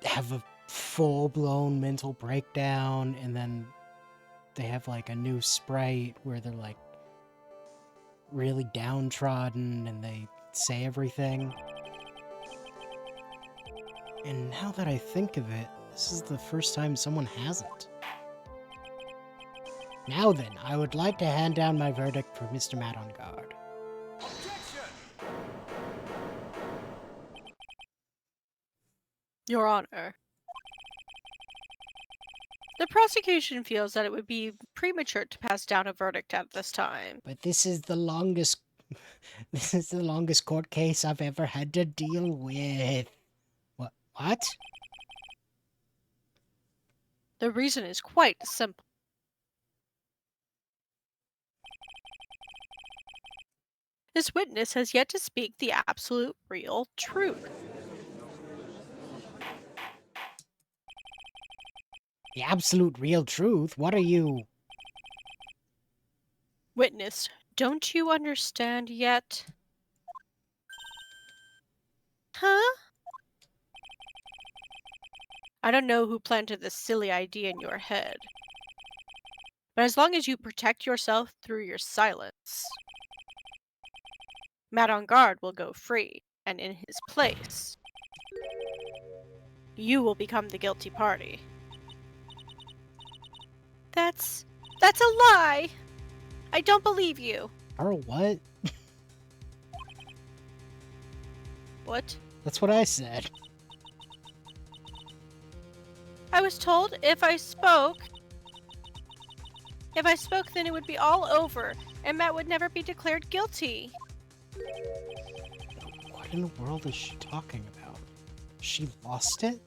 have a full-blown mental breakdown, and then they have, like, a new sprite where they're, like, really downtrodden and they say everything. And now that I think of it, this is the first time someone hasn't. Now then, I would like to hand down my verdict for Mr. Matt on Guard. Your Honor. The prosecution feels that it would be premature to pass down a verdict at this time. But this is the longest court case I've ever had to deal with. What? The reason is quite simple. This witness has yet to speak the absolute real truth. The absolute real truth? What are you... Witness, don't you understand yet? Huh? I don't know who planted this silly idea in your head. But as long as you protect yourself through your silence, Matt on Guard will go free, and in his place, you will become the guilty party. That's a lie! I don't believe you. Or what? What? That's what I said. I was told if I spoke, then it would be all over, and Matt would never be declared guilty. What in the world is she talking about? She lost it?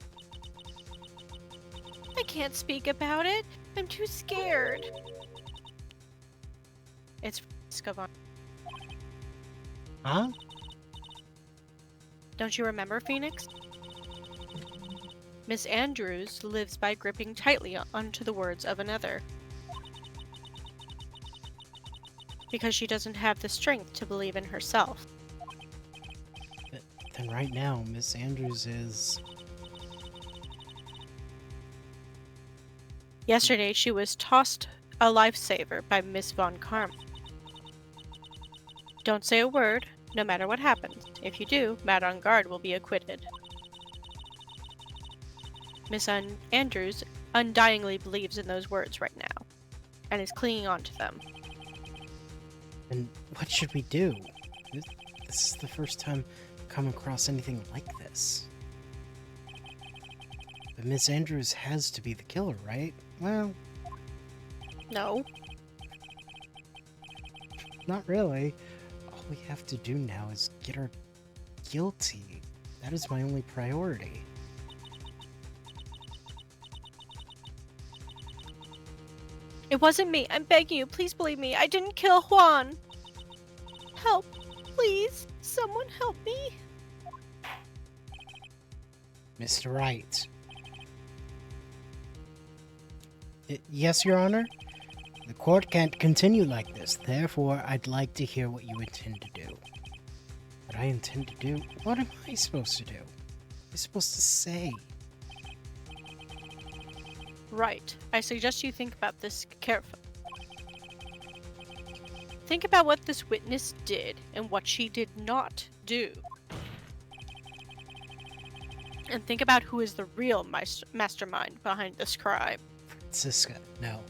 I can't speak about it. I'm too scared. It's Scavan. Huh? Don't you remember, Phoenix? Miss Andrews lives by gripping tightly onto the words of another. Because she doesn't have the strength to believe in herself. Then right now, Miss Andrews is... Yesterday, she was tossed A Lifesaver by Miss Von Karma. Don't say a word, no matter what happens. If you do, Madame Guard will be acquitted. Miss Andrews undyingly believes in those words right now, and is clinging on to them. And what should we do? This is the first time I've come across anything like this. But Miss Andrews has to be the killer, right? Well, No. not really. All we have to do now is get her guilty. That is my only priority. It wasn't me. I'm begging you. Please believe me. I didn't kill Juan. Help. Please. Someone help me. Mr. Wright. Yes, Your Honor? The court can't continue like this. Therefore, I'd like to hear what you intend to do. What I intend to do? What am I supposed to do? What am I supposed to say? Right. I suggest you think about this carefully. Think about what this witness did and what she did not do. And think about who is the real mastermind behind this crime. Francisca, no.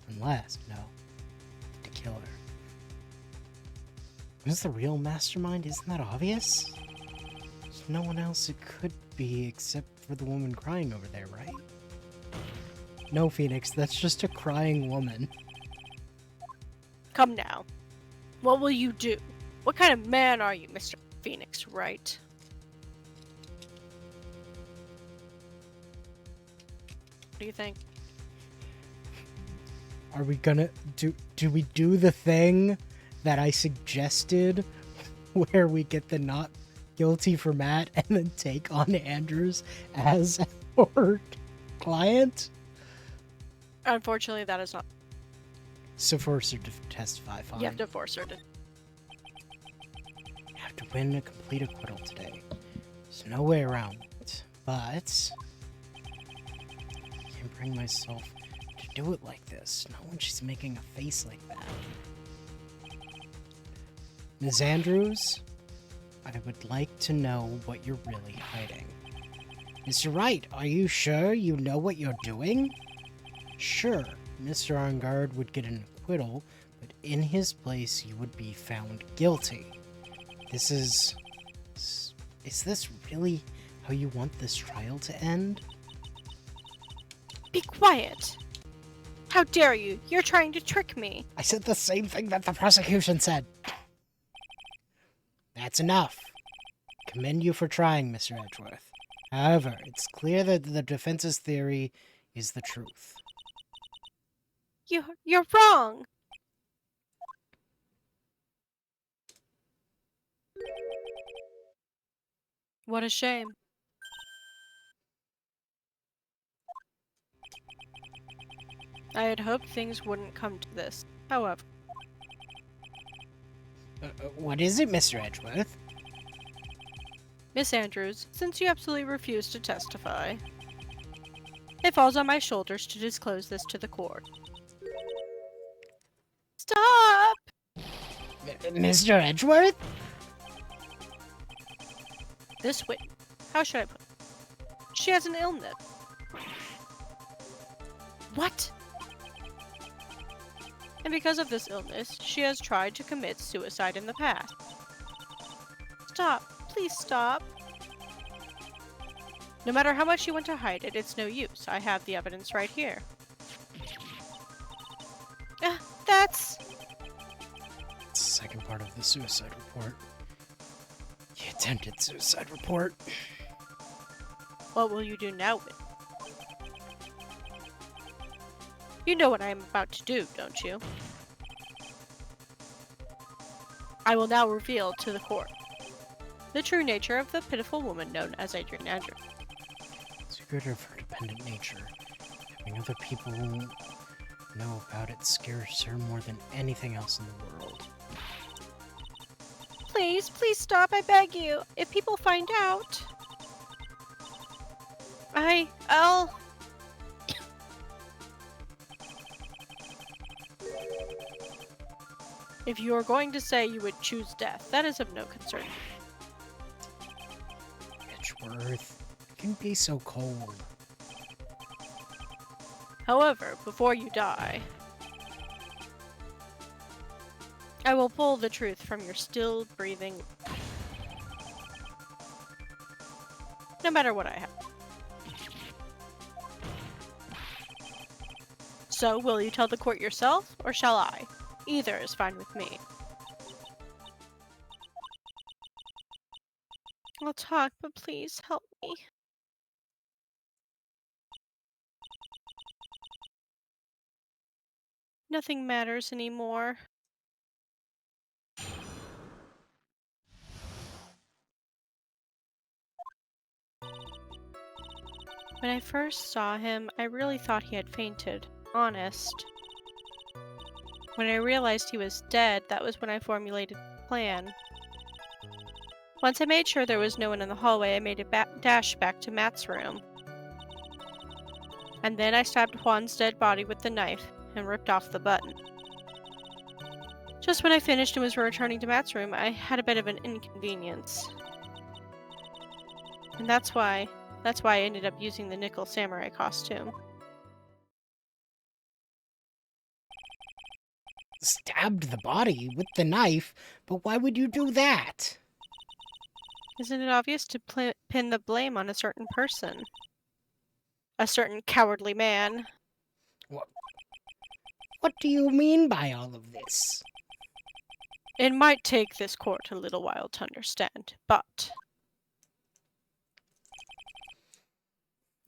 Unless, no. To kill her. Who's the real mastermind? Isn't that obvious? There's no one else it could be except for the woman crying over there, right? No, Phoenix, that's just a crying woman. Come now. What will you do? What kind of man are you, Mr. Phoenix Wright? What do you think? Are we gonna do we do the thing that I suggested where we get the not guilty for Matt and then take on Andrews as our client? Unfortunately, that is not. So force her to testify, fine. You have to force her to. You have to win a complete acquittal today. There's no way around it. But I can't bring myself to do it like this. Not when she's making a face like that. Ms. Andrews, I would like to know what you're really hiding. Mr. Wright, are you sure you know what you're doing? Sure, Mr. Arngard would get an acquittal, but in his place you would be found guilty. Is this really how you want this trial to end? Be quiet! How dare you? You're trying to trick me. I said the same thing that the prosecution said. That's enough. Commend you for trying, Mr. Edgeworth. However, it's clear that the defense's theory is the truth. You're wrong! What a shame. I had hoped things wouldn't come to this. However, What is it, Mr. Edgeworth? Miss Andrews, since you absolutely refuse to testify, it falls on my shoulders to disclose this to the court. Stop! Mr. Edgeworth? This witness, how should I put it? She has an illness. What? And because of this illness, she has tried to commit suicide in the past. Stop. Please stop. No matter how much you want to hide it, it's no use. I have the evidence right here. That's... It's the second part of the suicide report. The attempted suicide report. What will you do now with it? You know what I am about to do, don't you? I will now reveal to the court the true nature of the pitiful woman known as Adrian Andrews. The secret of her dependent nature. Having other people know about it scares her more than anything else in the world. Please, please stop, I beg you. If people find out... I'll... If you are going to say you would choose death, that is of no concern. Edgeworth, it can be so cold. However, before you die, I will pull the truth from your still breathing. No matter what I have. So, will you tell the court yourself, or shall I? Either is fine with me. I'll talk, but please help me. Nothing matters anymore. When I first saw him, I really thought he had fainted. Honest. When I realized he was dead, that was when I formulated a plan. Once I made sure there was no one in the hallway, I made a dash back to Matt's room. And then I stabbed Juan's dead body with the knife and ripped off the button. Just when I finished and was returning to Matt's room, I had a bit of an inconvenience. And that's why I ended up using the nickel samurai costume. Stabbed the body with the knife, but why would you do that? Isn't it obvious to pin the blame on a certain person? A certain cowardly man. What do you mean by all of this? It might take this court a little while to understand, but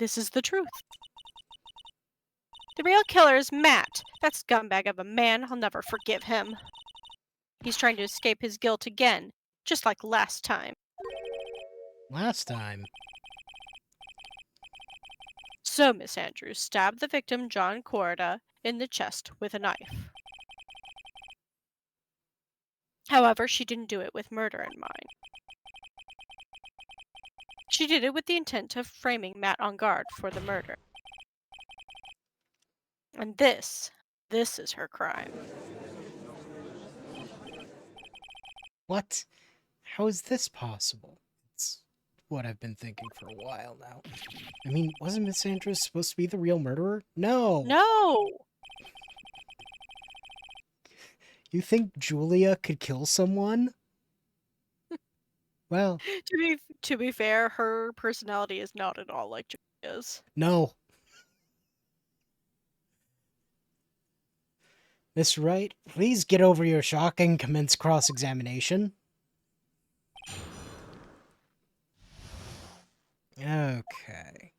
this is the truth. The real killer is Matt. That scumbag of a man. I'll never forgive him. He's trying to escape his guilt again, just like last time. Last time? So, Miss Andrews stabbed the victim, John Corda, in the chest with a knife. However, she didn't do it with murder in mind. She did it with the intent of framing Matt on guard for the murder. And this is her crime. What? How is this possible? It's what I've been thinking for a while now. I mean, wasn't Miss Andrews supposed to be the real murderer? No! No! You think Julia could kill someone? Well... To be fair, her personality is not at all like Julia's. No. Miss Wright, please get over your shock and commence cross-examination. Okay.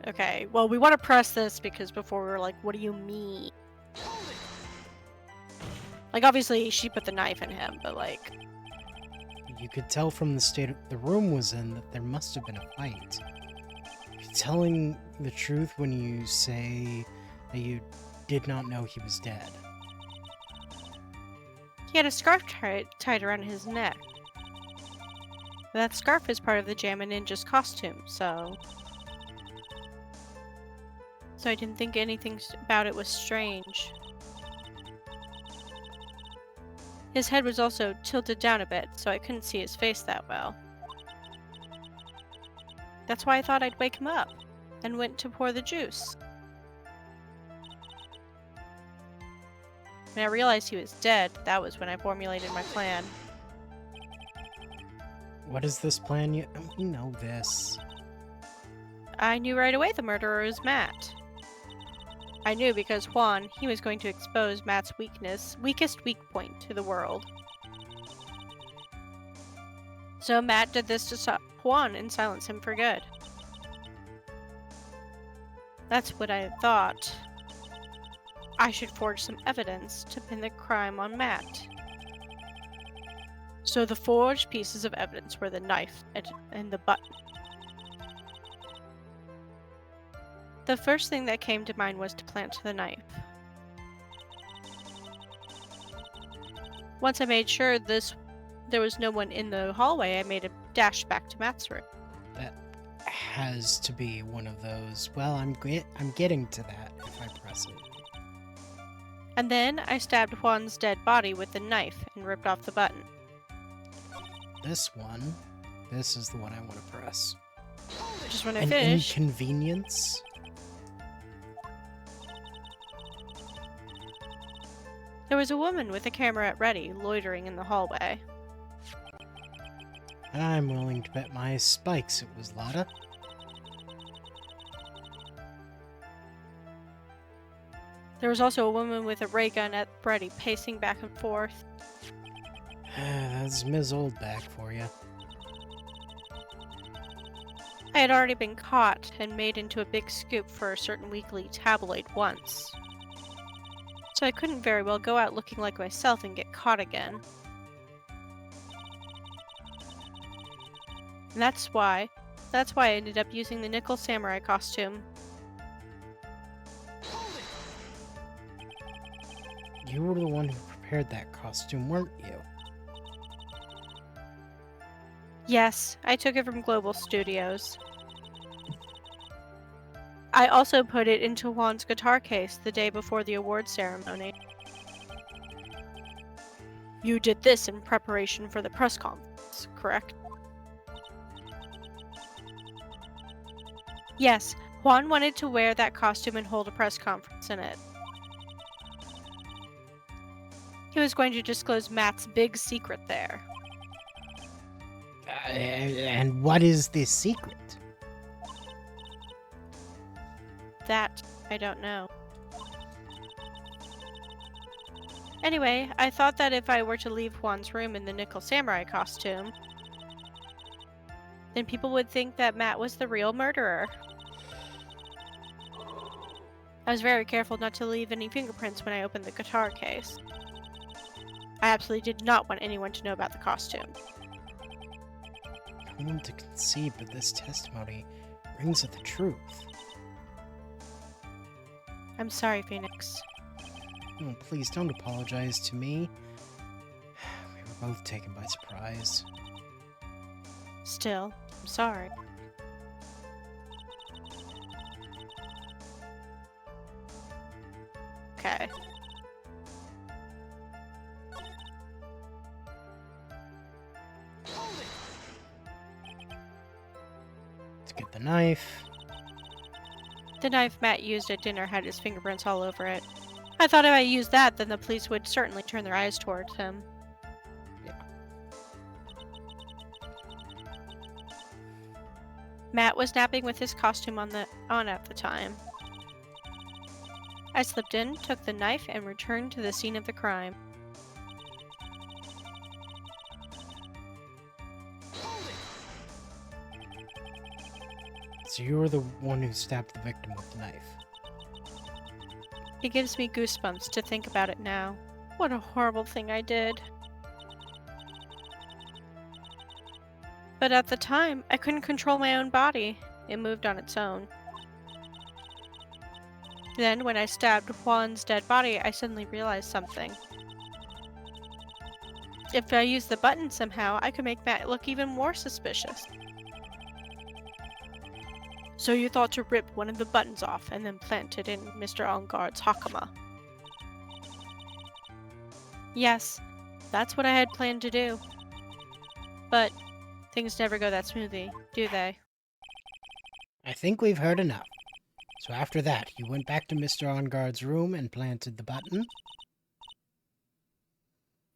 Okay, well, we want to press this because before we were like, what do you mean? Like, obviously, she put the knife in him, but like... You could tell from the state the room was in that there must have been a fight. You're telling the truth when you say that you did not know he was dead. He had a scarf tied around his neck. That scarf is part of the Jamma Ninja's costume, so I didn't think anything about it was strange. His head was also tilted down a bit, so I couldn't see his face that well. That's why I thought I'd wake him up, and went to pour the juice. When I realized he was dead, that was when I formulated my plan. What is this plan? You know this. I knew right away the murderer was Matt. I knew because Juan, he was going to expose Matt's weakest weak point to the world. So Matt did this to stop Juan and silence him for good. That's what I thought. I should forge some evidence to pin the crime on Matt. So the forged pieces of evidence were the knife and the button. The first thing that came to mind was to plant the knife. Once I made sure there was no one in the hallway, I made a dash back to Matt's room. has to be one of those. Well, I'm getting to that if I press it. And then I stabbed Juan's dead body with the knife and ripped off the button. This one. This is the one I want to press. Just when I An finished, inconvenience? there was a woman with a camera at ready, loitering in the hallway. I'm willing to bet my spikes it was Lotta. There was also a woman with a ray gun at ready, pacing back and forth. That's Ms. Oldback for you. I had already been caught and made into a big scoop for a certain weekly tabloid once. So I couldn't very well go out looking like myself and get caught again. And that's why I ended up using the nickel samurai costume. You were the one who prepared that costume, weren't you? Yes, I took it from Global Studios. I also put it into Juan's guitar case the day before the award ceremony. You did this in preparation for the press conference, correct? Yes, Juan wanted to wear that costume and hold a press conference in it. He was going to disclose Matt's big secret there. And what is this secret? That, I don't know. Anyway, I thought that if I were to leave Juan's room in the nickel samurai costume, then people would think that Matt was the real murderer. I was very careful not to leave any fingerprints when I opened the guitar case. I absolutely did not want anyone to know about the costume. I want to concede, but this testimony rings with the truth. I'm sorry, Phoenix. Oh, please don't apologize to me. We were both taken by surprise. Still, I'm sorry. Okay. Let's get the knife. The knife Matt used at dinner had his fingerprints all over it. I thought if I used that, then the police would certainly turn their eyes towards him. Yeah. Matt was napping with his costume on at the time. I slipped in, took the knife, and returned to the scene of the crime. So you were the one who stabbed the victim with the knife. It gives me goosebumps to think about it now. What a horrible thing I did. But at the time, I couldn't control my own body. It moved on its own. Then, when I stabbed Juan's dead body, I suddenly realized something. If I used the button somehow, I could make Matt look even more suspicious. So you thought to rip one of the buttons off and then plant it in Mr. Engarde's hakama? Yes, that's what I had planned to do. But things never go that smoothly, do they? I think we've heard enough. So after that, you went back to Mr. Engarde's room and planted the button?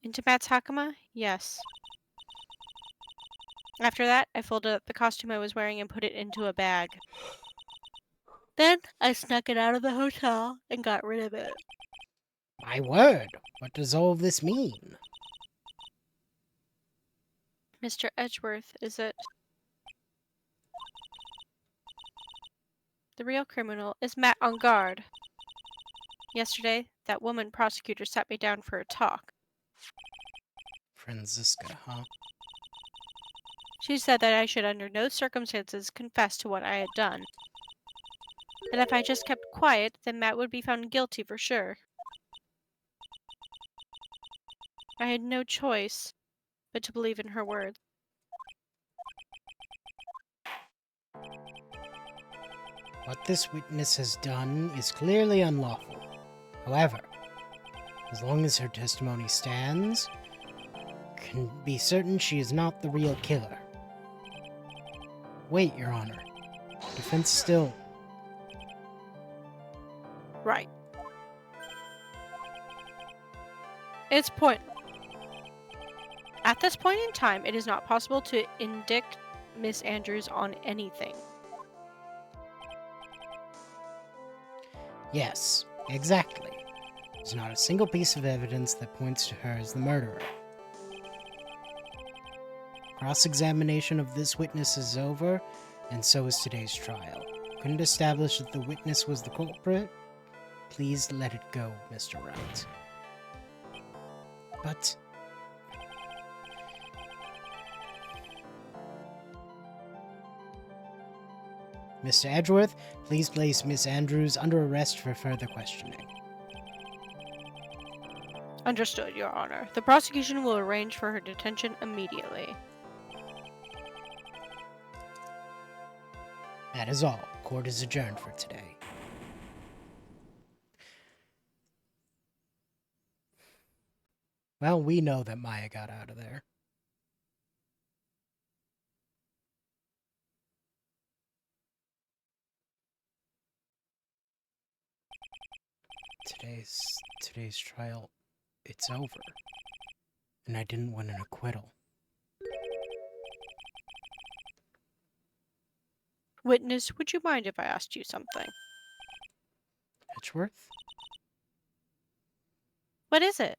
Into Matt's hakama? Yes. After that, I folded up the costume I was wearing and put it into a bag. Then, I snuck it out of the hotel and got rid of it. My word! What does all this mean? Mr. Edgeworth, is it? The real criminal is Matt Engarde. Yesterday, that woman prosecutor sat me down for a talk. Franziska, huh? She said that I should under no circumstances confess to what I had done. And if I just kept quiet, then Matt would be found guilty for sure. I had no choice but to believe in her words. What this witness has done is clearly unlawful. However, as long as her testimony stands, can be certain she is not the real killer. Wait, Your Honor. Defense still. Right. It's point. At this point in time, it is not possible to indict Miss Andrews on anything. Yes, exactly. There's not a single piece of evidence that points to her as the murderer. Cross-examination of this witness is over, and so is today's trial. Couldn't establish that the witness was the culprit? Please let it go, Mr. Wright. But... Mr. Edgeworth, please place Miss Andrews under arrest for further questioning. Understood, Your Honor. The prosecution will arrange for her detention immediately. That is all. Court is adjourned for today. Well, we know that Maya got out of there. Today's trial, it's over. And I didn't win an acquittal. Witness, would you mind if I asked you something? Edgeworth? What is it?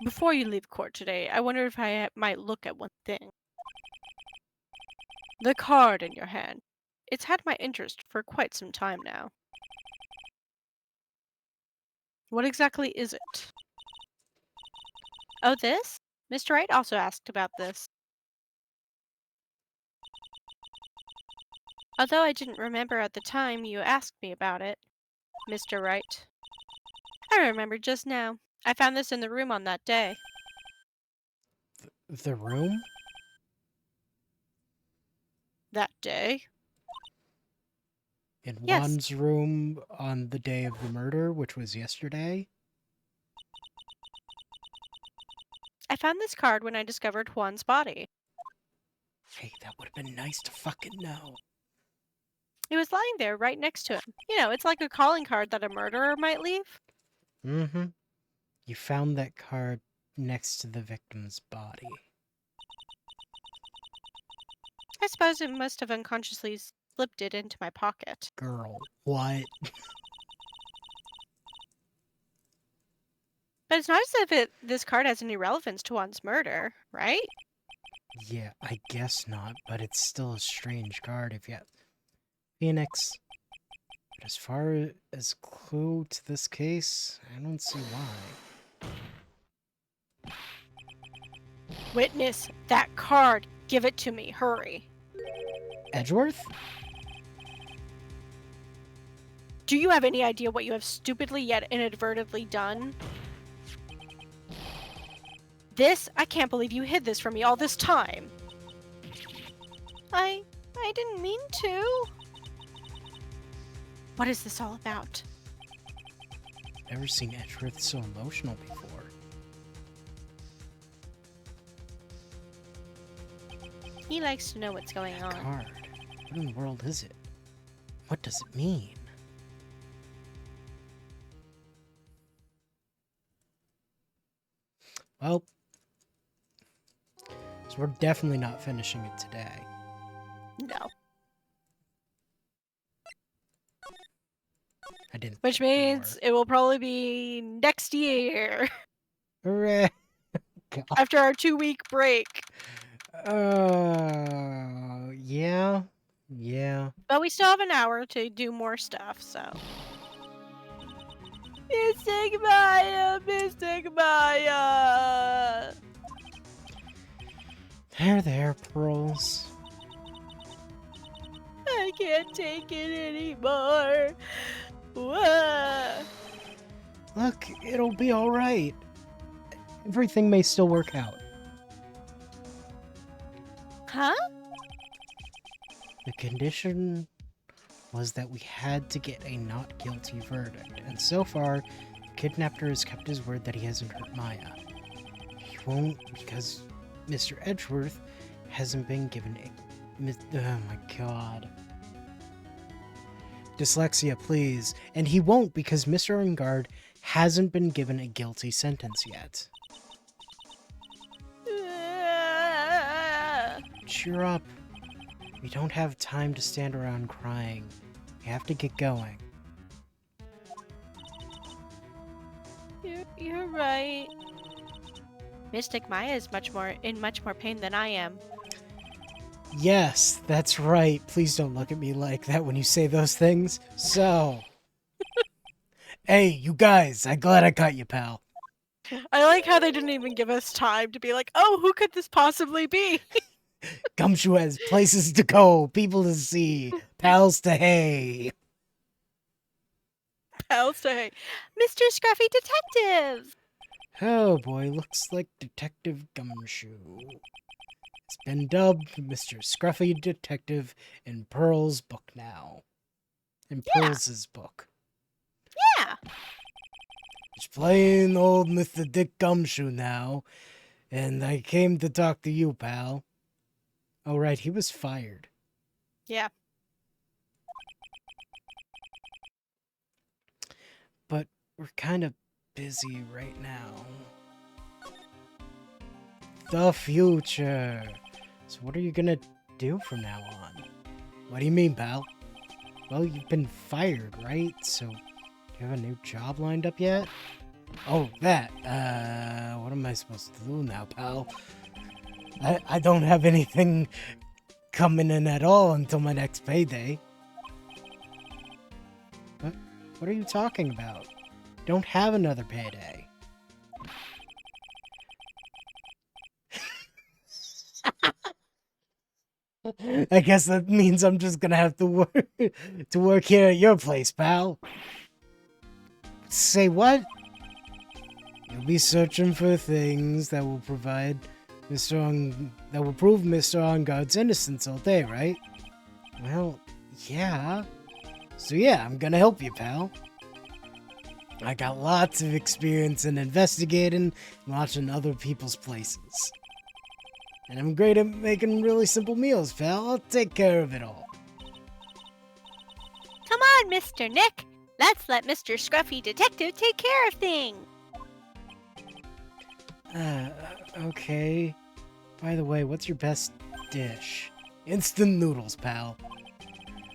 Before you leave court today, I wonder if I might look at one thing. The card in your hand. It's had my interest for quite some time now. What exactly is it? Oh, this? Mr. Wright also asked about this. Although I didn't remember at the time you asked me about it, Mr. Wright. I remember just now. I found this in the room on that day. The room? That day? In Yes. Juan's room on the day of the murder, which was yesterday? I found this card when I discovered Juan's body. Hey, that would have been nice to fucking know. It was lying there right next to him. You know, it's like a calling card that a murderer might leave. Mm-hmm. You found that card next to the victim's body. I suppose it must have unconsciously slipped it into my pocket. Girl, what? But it's not as if this card has any relevance to Juan's murder, right? Yeah, I guess not, but it's still a strange card if you... Phoenix. But as far as clue to this case, I don't see why. Witness, that card. Give it to me. Hurry. Edgeworth? Do you have any idea what you have stupidly yet inadvertently done? This? I can't believe you hid this from me all this time. I didn't mean to. What is this all about? Never seen Edgeworth so emotional before. He likes to know what's going on. Card. What in the world is it? What does it mean? Well, so we're definitely not finishing it today. No. I didn't. Which means it will probably be next year. Hooray! After our 2-week break. Yeah. But we still have an hour to do more stuff, so. Mr. Maya, Mr. Maya. There, Pearls. I can't take it anymore. Whoa. Look, it'll be alright. Everything may still work out. Huh? The condition was that we had to get a not guilty verdict, and so far, the kidnapper has kept his word that he hasn't hurt Maya. He won't because Mr. Edgeworth hasn't been given a... Oh my god. Dyslexia, please. And he won't because Mr. Engard hasn't been given a guilty sentence yet. Cheer up. We don't have time to stand around crying. We have to get going. You're right. Mystic Maya is in much more pain than I am. Yes, that's right. Please don't look at me like that when you say those things. So... Hey, you guys, I'm glad I caught you, pal. I like how they didn't even give us time to be like, oh, who could this possibly be? Gumshoe has places to go, people to see, pals to hay. Pals to hay. Mr. Scruffy Detective! Oh boy, looks like Detective Gumshoe. It's been dubbed Mr. Scruffy Detective in Pearl's book now. In Pearl's book. Yeah! It's plain old Mr. Dick Gumshoe now, and I came to talk to you, pal. Oh, right, he was fired. Yeah. But we're kind of busy right now. The future. So what are you gonna do from now on? What do you mean, pal? Well, you've been fired, right? So, do you have a new job lined up yet? Oh, that. What am I supposed to do now, pal? I don't have anything coming in at all until my next payday. What are you talking about? Don't have another payday. I guess that means I'm just gonna have to work here at your place, pal. Say what? You'll be searching for things that will prove Mr. Engard's innocence all day, right? Well, yeah. So yeah, I'm gonna help you, pal. I got lots of experience in investigating and watching other people's places. And I'm great at making really simple meals, pal. I'll take care of it all. Come on, Mr. Nick. Let's let Mr. Scruffy Detective take care of things. Okay. By the way, what's your best dish? Instant noodles, pal.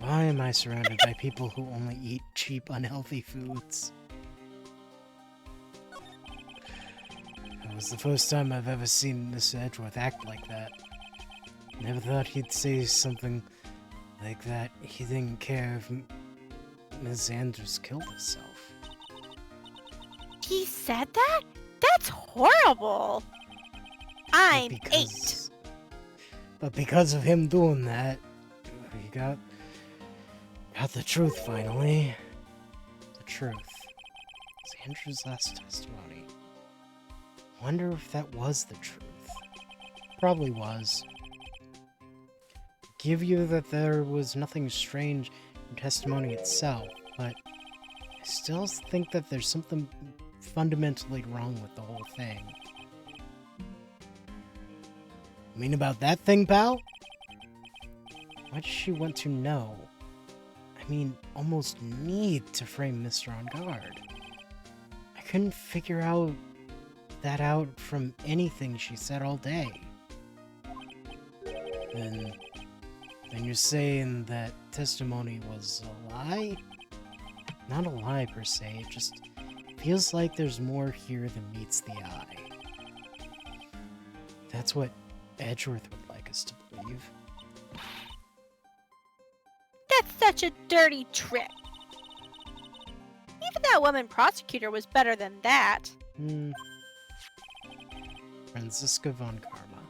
Why am I surrounded by people who only eat cheap, unhealthy foods? That was the first time I've ever seen Mr. Edgeworth act like that. Never thought he'd say something like that. He didn't care if Ms. Andrews killed herself. He said that? That's horrible. I'm 8. But because of him doing that, we got the truth finally. The truth. It's Andrew's last testimony. Wonder if that was the truth. Probably was. Give you that there was nothing strange in testimony itself, but I still think that there's something fundamentally wrong with the whole thing. You mean about that thing, pal? Why does she want to know? I mean, almost need to frame Mr. Engard. I couldn't figure that out from anything she said all day. Then you're saying that testimony was a lie? Not a lie per se, it just feels like there's more here than meets the eye. That's what Edgeworth would like us to believe. That's such a dirty trick. Even that woman prosecutor was better than that. Franziska von Karma.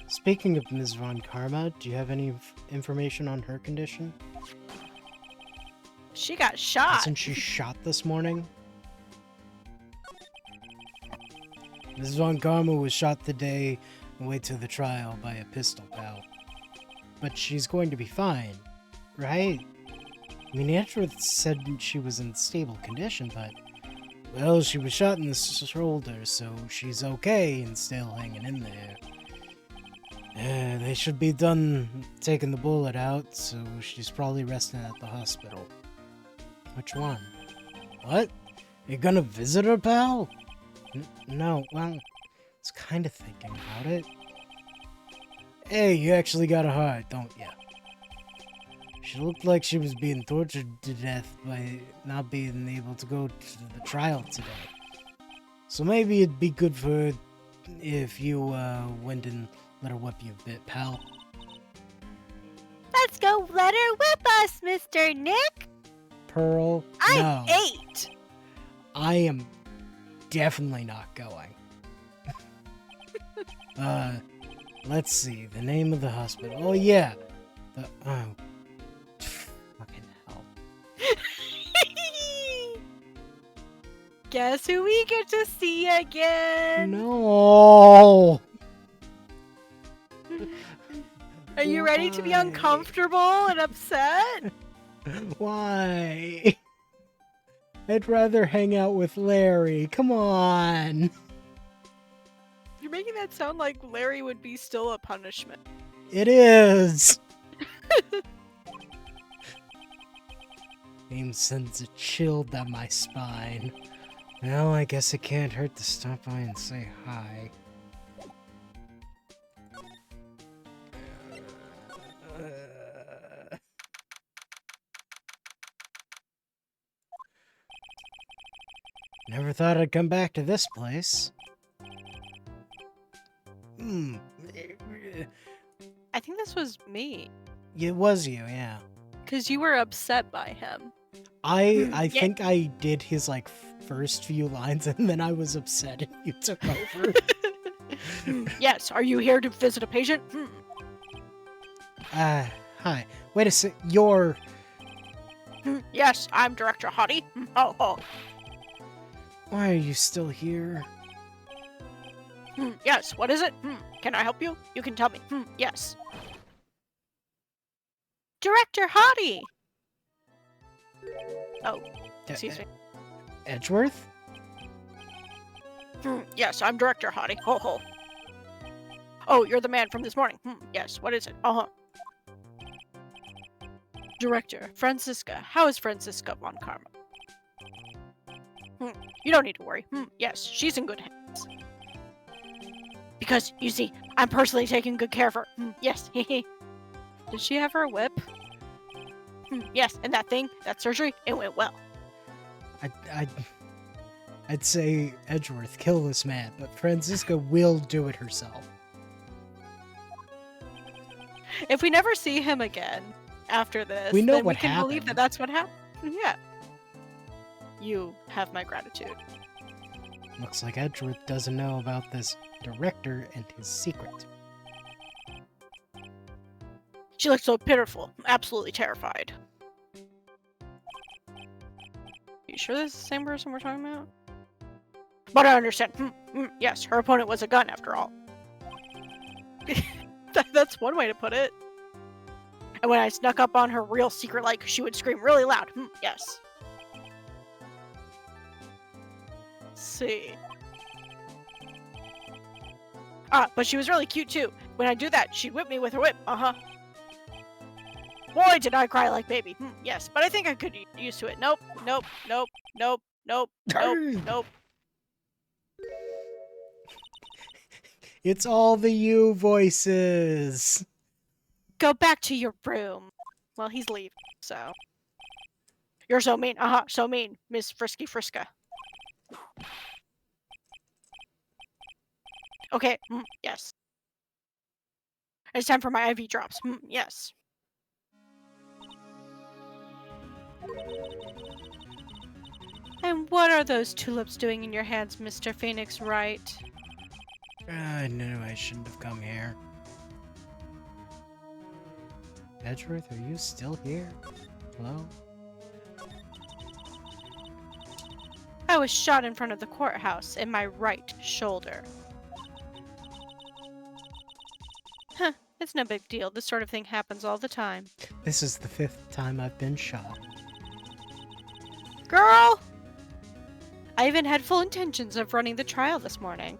Speaking of Ms. von Karma, do you have any information on her condition? She got shot. Wasn't she shot this morning? Ms. von Karma was shot today on the way to the trial by a pistol, pal. but she's going to be fine, right? I mean, Edgeworth said she was in stable condition, but, well, she was shot in the shoulder, so she's okay and still hanging in there. They should be done taking the bullet out, so she's probably resting at the hospital. Which one? What? You gonna visit her, pal? No, well, I was kind of thinking about it. Hey, you actually got a heart, don't ya? She looked like she was being tortured to death by not being able to go to the trial today. So maybe it'd be good for her if you went and let her whip you a bit, pal. Let's go let her whip us, Mr. Nick! Pearl, I'm no. 8! I am definitely not going. Let's see, the name of the hospital. Oh, yeah. Fucking hell. Guess who we get to see again? No! Are you ready to be Why? uncomfortable and upset? Why? I'd rather hang out with Larry. Come on. You're making that sound like Larry would be still a punishment. It is. Name sends a chill down my spine. Well, I guess it can't hurt to stop by and say hi. Never thought I'd come back to this place. I think this was me. It was you, yeah. Because you were upset by him. I Yeah. think I did his like first few lines and then I was upset and you took over. Yes, are you here to visit a patient? Hi. Wait a sec. You're... Yes, I'm Director Hottie. Oh. Why are you still here? Yes, what is it? Can I help you? You can tell me. Yes. Director Hottie! Oh, excuse me. Edgeworth? Yes, I'm Director Hottie. Ho. Oh, you're the man from this morning. Yes, what is it? Director, Franziska. How is Franziska von Karma? You don't need to worry. Yes, she's in good hands. Because, you see, I'm personally taking good care of her. Yes, Did she have her whip? Yes, and that surgery, it went well. I'd say Edgeworth, kill this man, but Franziska will do it herself. If we never see him again after this, We know then what we can believe happened. that that's what happened. Yeah. You have my gratitude. Looks like Edgeworth doesn't know about this director and his secret. She looks so pitiful, absolutely terrified. You sure this is the same person we're talking about? But I understand. Yes, her opponent was a gun after all. That's one way to put it. And when I snuck up on her real secret, like, she would scream really loud. Yes. Let's see. But she was really cute too. When I do that, she'd whip me with her whip. Boy, did I cry like baby. Yes, but I think I could get used to it. Nope. It's all the you voices. Go back to your room. Well, he's leaving, so. You're so mean. So mean, Miss Frisky Friska. Okay, yes. It's time for my IV drops. Yes. And what are those tulips doing in your hands, Mr. Phoenix Wright? I knew I shouldn't have come here. Edgeworth, are you still here? Hello? I was shot in front of the courthouse in my right shoulder. It's no big deal. This sort of thing happens all the time. This is the 5th time I've been shot. Girl! I even had full intentions of running the trial this morning.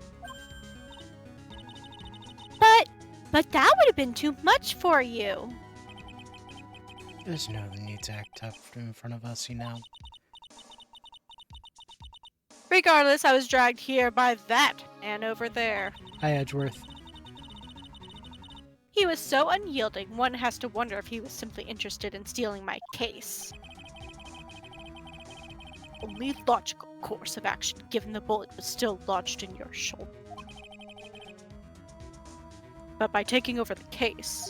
But that would have been too much for you. There's no need to act tough in front of us, you know. Regardless, I was dragged here by that man over there. Hi, Edgeworth. He was so unyielding, one has to wonder if he was simply interested in stealing my case. Only logical course of action, given the bullet was still lodged in your shoulder. But by taking over the case,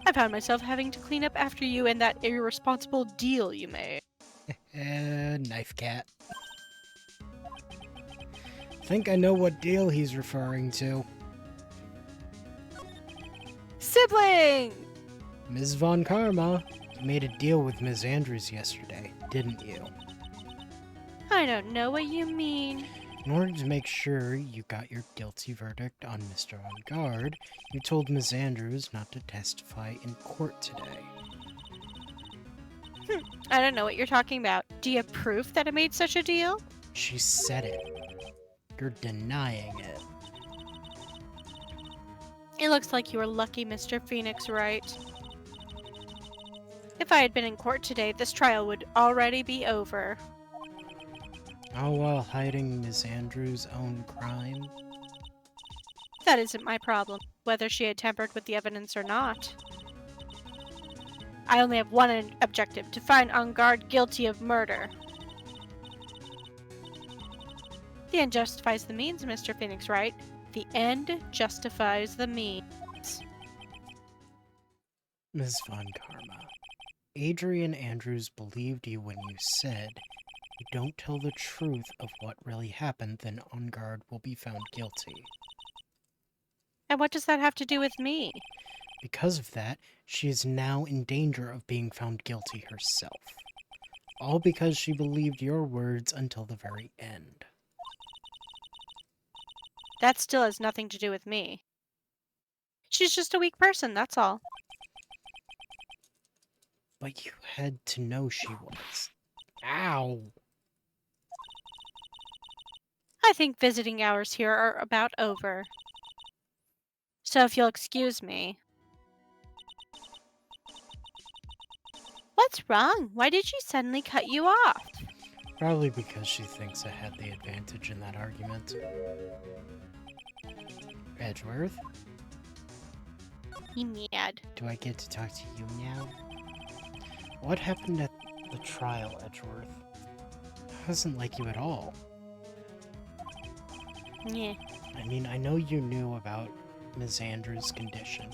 I found myself having to clean up after you and that irresponsible deal you made. Knife cat. Think I know what deal he's referring to. Sibling! Ms. Von Karma, you made a deal with Ms. Andrews yesterday, didn't you? I don't know what you mean. In order to make sure you got your guilty verdict on Mr. On Guard, you told Ms. Andrews not to testify in court today. I don't know what you're talking about. Do you have proof that I made such a deal? She said it. You're denying it. It looks like you were lucky, Mr. Phoenix, right? If I had been in court today, this trial would already be over. All while hiding Ms. Andrews' own crime? That isn't my problem, whether she had tampered with the evidence or not. I only have one objective, to find On Guard guilty of murder. The end justifies the means, Mr. Phoenix, right? The end justifies the means. Ms. Von Karma, Adrian Andrews believed you when you said, "You don't tell the truth of what really happened, then On Guard will be found guilty." And what does that have to do with me? Because of that, she is now in danger of being found guilty herself. All because she believed your words until the very end. That still has nothing to do with me. She's just a weak person, that's all. But you had to know she was. Ow! I think visiting hours here are about over. So if you'll excuse me. What's wrong? Why did she suddenly cut you off? Probably because she thinks I had the advantage in that argument. Edgeworth, He mad. do I get to talk to you now? What happened at the trial, Edgeworth? It wasn't like you at all. Yeah. I mean, I know you knew about Ms. Andrews' condition.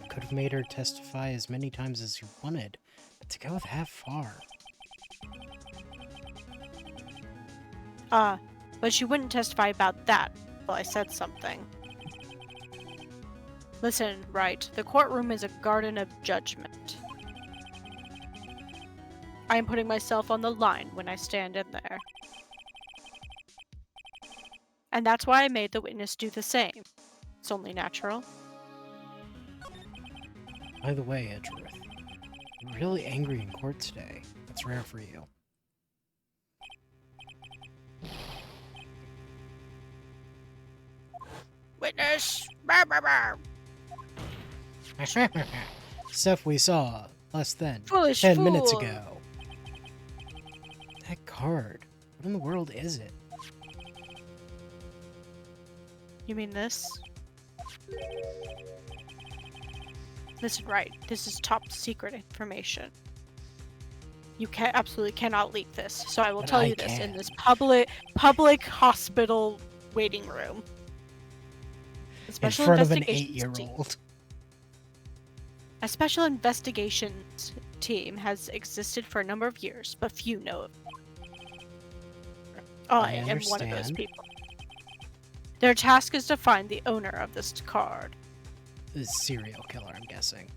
You could have made her testify as many times as you wanted, but to go that far... But she wouldn't testify about that. Well, I said something. Listen, right, the courtroom is a garden of judgment. I am putting myself on the line when I stand in there. And that's why I made the witness do the same. It's only natural. By the way, Edgeworth, you're really angry in court today. That's rare for you. Witness! Brr, brr, brr. Stuff we saw less than Foolish 10 minutes fool. ago. That card. What in the world is it? You mean this? Listen, right, this is top secret information. You absolutely cannot leak this, so I will But tell I you this in can. this public hospital waiting room. The In Special front of an Investigations team- 8-year-old. A special investigations team has existed for a number of years, but few know of it. I am one of those understand. people. Their task is to find the owner of this card. This serial killer, I'm guessing.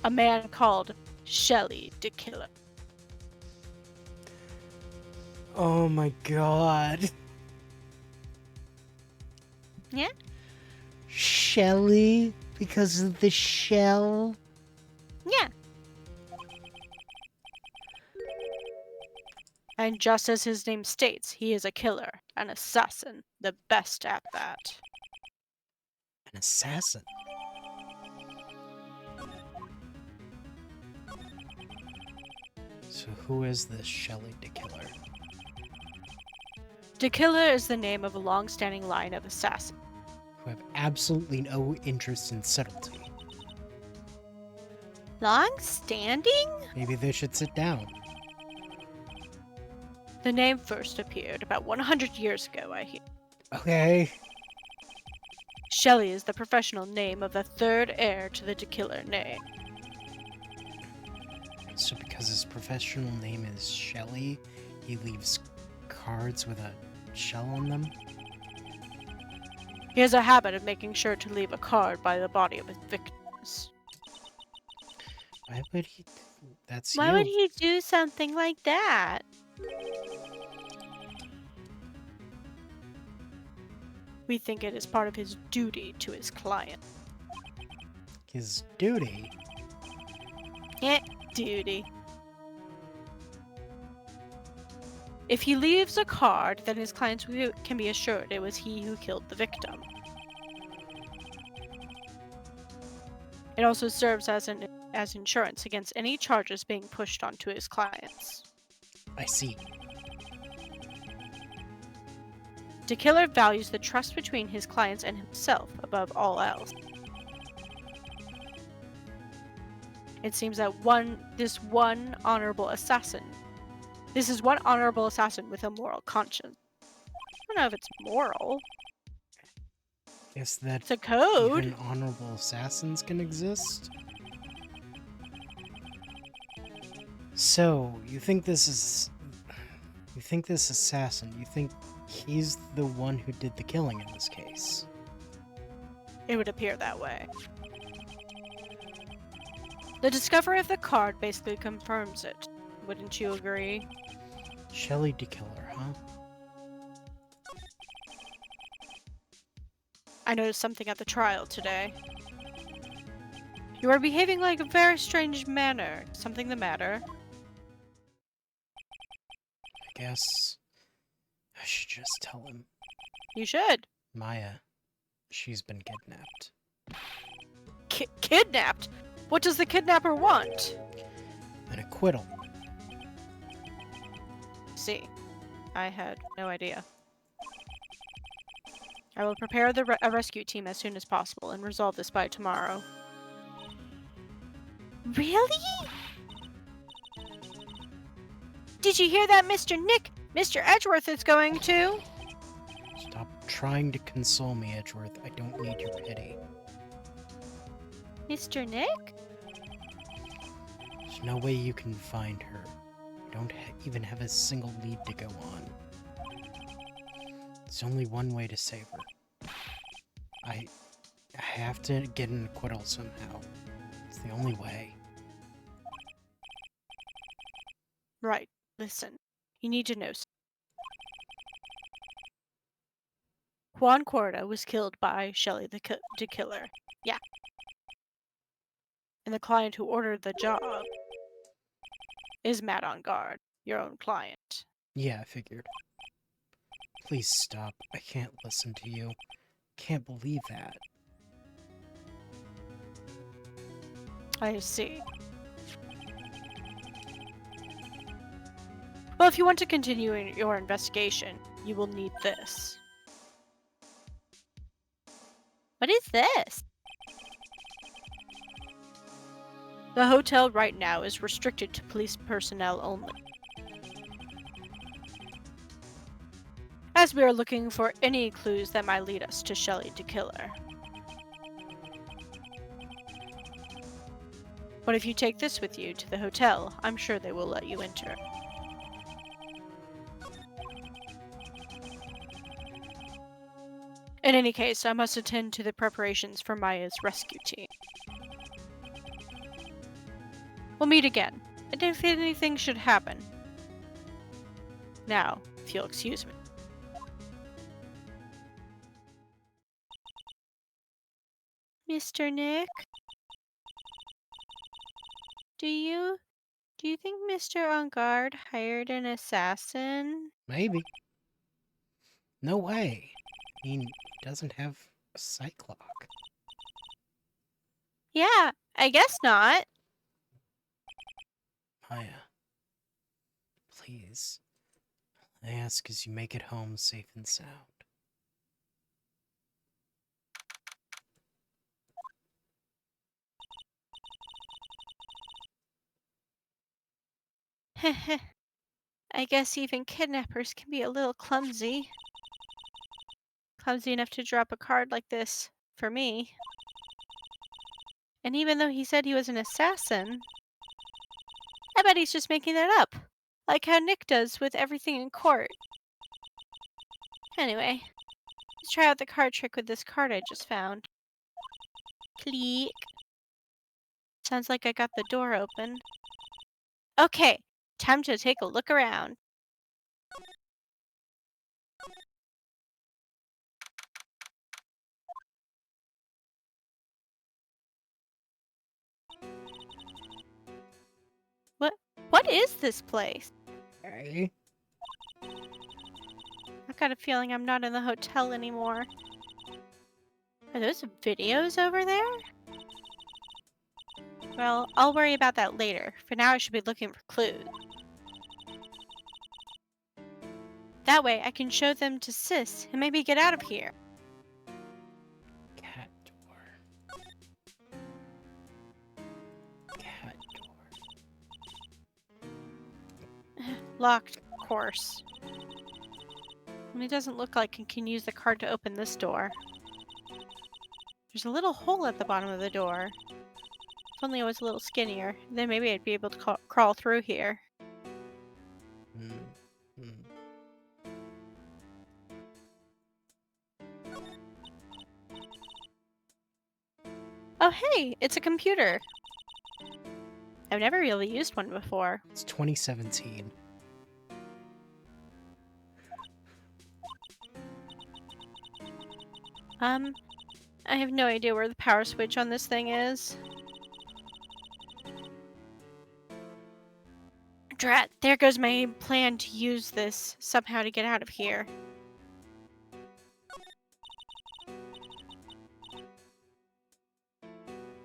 A man called Shelly DeKiller. Oh my god. Yeah? Shelly? Because of the shell? Yeah. And just as his name states, he is a killer, an assassin, the best at that. An assassin? So who is this Shelly the Killer? The Killer is the name of a long-standing line of assassins. Who have absolutely no interest in subtlety. Long-standing? Maybe they should sit down. The name first appeared about 100 years ago, I hear. Okay. Shelley is the professional name of the third heir to the Killer name. So because his professional name is Shelly, he leaves cards with a shell on them? He has a habit of making sure to leave a card by the body of his victims. Why would he? That's Why you. would he do something like that? We think it is part of his duty to his client. His duty? Duty. If he leaves a card, then his clients can be assured it was he who killed the victim. It also serves as insurance against any charges being pushed onto his clients. I see. The Killer values the trust between his clients and himself above all else. It seems that this is one honorable assassin with a moral conscience. I don't know if it's moral. Guess that It's a code. even honorable assassins can exist? So, you think this assassin, you think he's the one who did the killing in this case? It would appear that way. The discovery of the card basically confirms it. Wouldn't you agree? Shelly the Killer, huh? I noticed something at the trial today. You are behaving like a very strange manner. Something the matter? I guess I should just tell him. You should. Maya, she's been kidnapped. Kidnapped? What does the kidnapper want? An acquittal. See, I had no idea. I will prepare a rescue team as soon as possible and resolve this by tomorrow. Really? Did you hear that, Mr. Nick? Mr. Edgeworth is going to... Stop trying to console me, Edgeworth. I don't need your pity. Mr. Nick? There's no way you can find her. You don't even have a single lead to go on. There's only one way to save her. I have to get an acquittal somehow. It's the only way. Right. Listen. You need to know something. Juan Corda was killed by Shelley the Killer. Yeah. And the client who ordered the job is Matt on Guard, your own client. Yeah, I figured. Please stop. I can't listen to you. Can't believe that. I see. Well, if you want to continue your investigation, you will need this. What is this? The hotel right now is restricted to police personnel only. As we are looking for any clues that might lead us to Shelley the Killer. But if you take this with you to the hotel, I'm sure they will let you enter. In any case, I must attend to the preparations for Maya's rescue team. We'll meet again, and if anything should happen. Now, if you'll excuse me. Mr. Nick, do you think Mr. On Guard hired an assassin? Maybe. No way. I mean, he doesn't have a psych lock. Yeah, I guess not. Maya, please. I ask as you make it home safe and sound. I guess even kidnappers can be a little clumsy. Clumsy enough to drop a card like this for me. And even though he said he was an assassin, I bet he's just making that up. Like how Nick does with everything in court. Anyway, let's try out the card trick with this card I just found. Click. Sounds like I got the door open. Okay, time to take a look around. What is this place? Hey? I've got a feeling I'm not in the hotel anymore. Are those videos over there? Well, I'll worry about that later. For now, I should be looking for clues. That way, I can show them to Sis and maybe get out of here. Cat door. Cat door. Locked, of course. And it doesn't look like I can use the card to open this door. There's a little hole at the bottom of the door. If only I was a little skinnier, then maybe I'd be able to crawl through here. Oh hey, it's a computer. I've never really used one before. It's 2017. I have no idea where the power switch on this thing is. Drat, there goes my plan to use this somehow to get out of here.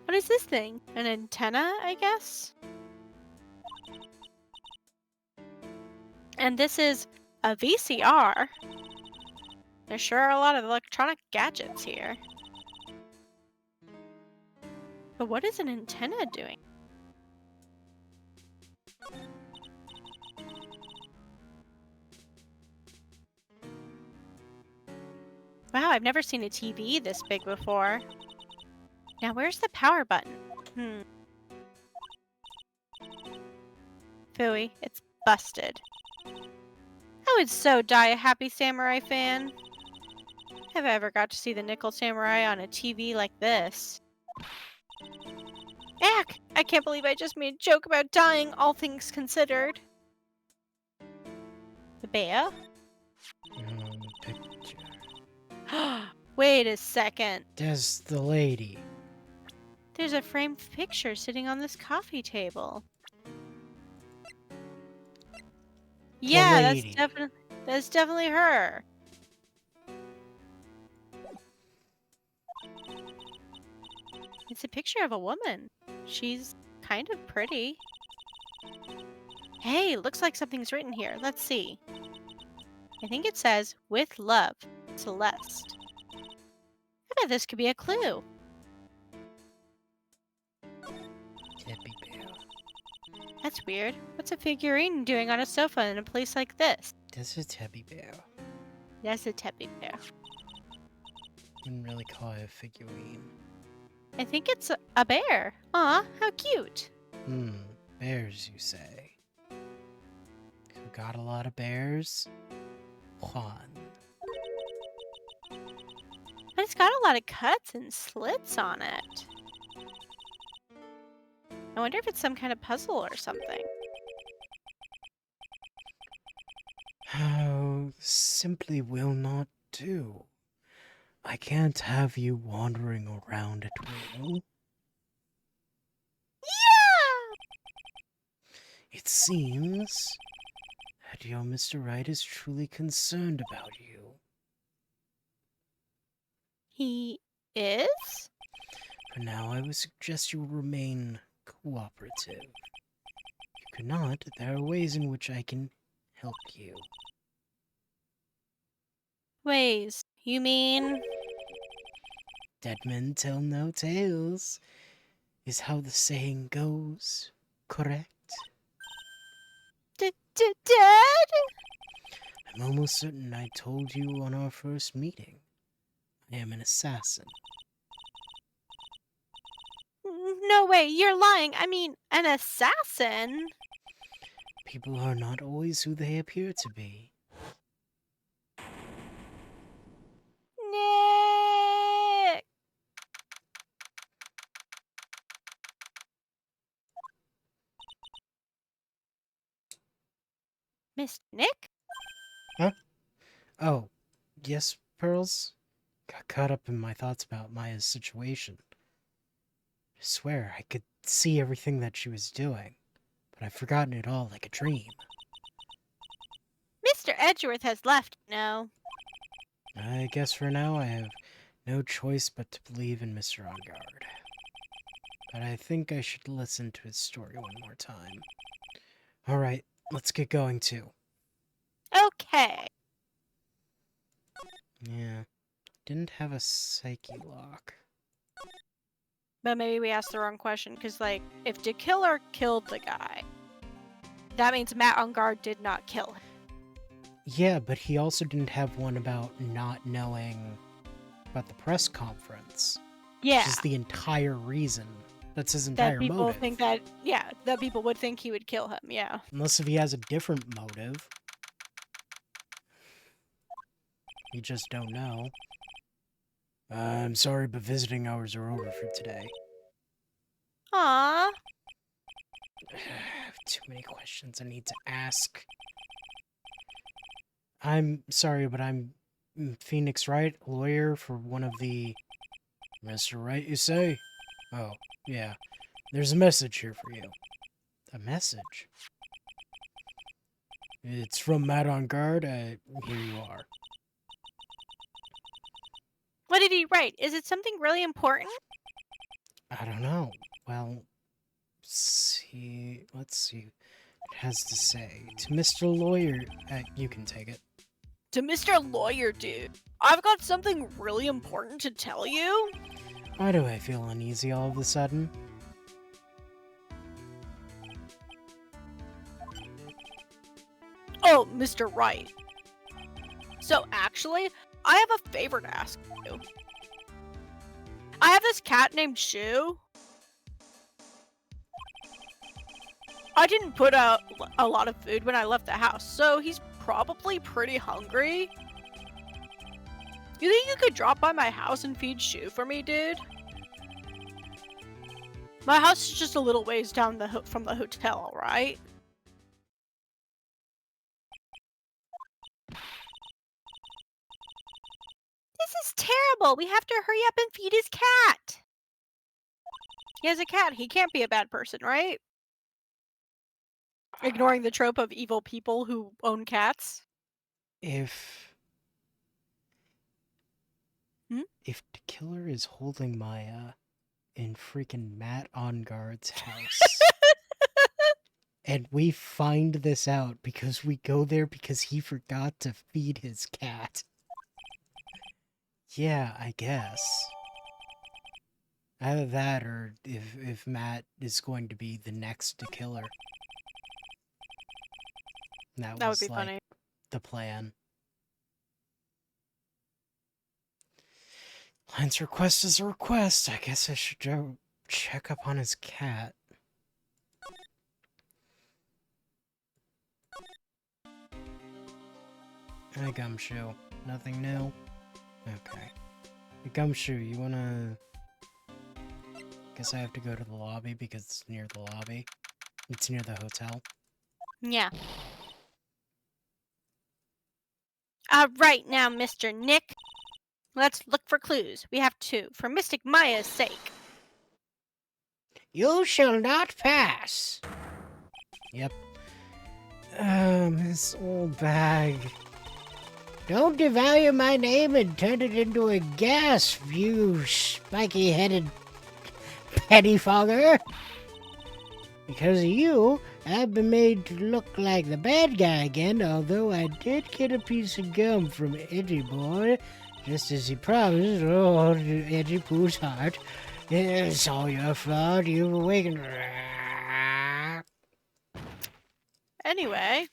What is this thing? An antenna, I guess? And this is a VCR. There sure are a lot of electronic gadgets here. But what is an antenna doing? Wow, I've never seen a TV this big before. Now where's the power button? Phooey, it's busted. I would so die a Happy Samurai fan. Have I ever got to see the Nickel Samurai on a TV like this? Ack! I can't believe I just made a joke about dying, all things considered. The bear? Picture. Wait a second. There's the lady. There's a framed picture sitting on this coffee table. Yeah, that's definitely her. It's a picture of a woman. She's kind of pretty. Hey, looks like something's written here. Let's see. I think it says, "With love, Celeste." I bet this could be a clue. Teddy bear. That's weird. What's a figurine doing on a sofa in a place like this? That's a teddy bear. That's a teddy bear. Wouldn't really call it a figurine. I think it's a bear. Aw, how cute. Bears, you say? Who got a lot of bears? Juan. But it's got a lot of cuts and slits on it. I wonder if it's some kind of puzzle or something. How simply will not do. I can't have you wandering around at will. Yeah! It seems that your Mr. Right is truly concerned about you. He is? For now, I would suggest you remain cooperative. If you cannot, there are ways in which I can help you. Ways. You mean? Dead men tell no tales, is how the saying goes, correct? Dead? I'm almost certain I told you on our first meeting. I am an assassin. No way, you're lying. I mean, an assassin? People are not always who they appear to be. Nick! Mr. Nick? Oh, yes, Pearls? Got caught up in my thoughts about Maya's situation. I swear, I could see everything that she was doing, but I've forgotten it all like a dream. Mr. Edgeworth has left now. I guess for now I have no choice but to believe in Mr. Ongard. But I think I should listen to his story one more time. Alright, let's get going too. Okay. Yeah, didn't have a psyche lock. But maybe we asked the wrong question, because, like, if the killer killed the guy, that means Matt on guard did not kill him. Yeah, but he also didn't have one about not knowing about the press conference. Yeah. Which is the entire reason. That's his entire that people motive. think that, yeah, that people would think he would kill him, yeah. Unless if he has a different motive. We just don't know. I'm sorry, but visiting hours are over for today. Aww. I have too many questions I need to ask. I'm sorry, but I'm Phoenix Wright, lawyer for one of the... Mr. Wright, you say? Oh, yeah. There's a message here for you. A message? It's from Matt on Guard. Here you are. What did he write? Is it something really important? I don't know. Well, see... Let's see what it has to say. To Mr. Lawyer... you can take it. To Mr. Lawyer Dude, I've got something really important to tell you. Why do I feel uneasy all of a sudden? Oh, Mr. Wright. So actually, I have a favor to ask you. I have this cat named Shu. I didn't put out a lot of food when I left the house, so he's probably pretty hungry. You think you could drop by my house and feed Shu for me, dude? My house is just a little ways down from the hotel, alright? This is terrible! We have to hurry up and feed his cat! He has a cat, he can't be a bad person, right? Ignoring the trope of evil people who own cats. If the killer is holding Maya in freaking Matt on Guard's house, and we find this out because we go there because he forgot to feed his cat. Yeah, I guess. Either that or if Matt is going to be the next killer. That That would was be like funny. the plan. Line's request is a request. I guess I should go check up on his cat. Hi, Gumshoe. Nothing new? Okay. Hey, Gumshoe, you wanna... Guess I have to go to the lobby because it's near the lobby. It's near the hotel. Yeah. Right now, Mr. Nick. Let's look for clues. We have 2, for Mystic Maya's sake. You shall not pass. Yep. This old bag. Don't devalue my name and turn it into a gasp, you spiky-headed pettifogger. Because of you, I've been made to look like the bad guy again, although I did get a piece of gum from Edgy Boy, just as he promised. Oh, Edgy Pooh's heart. It's all your fault. You've awakened. Anyway.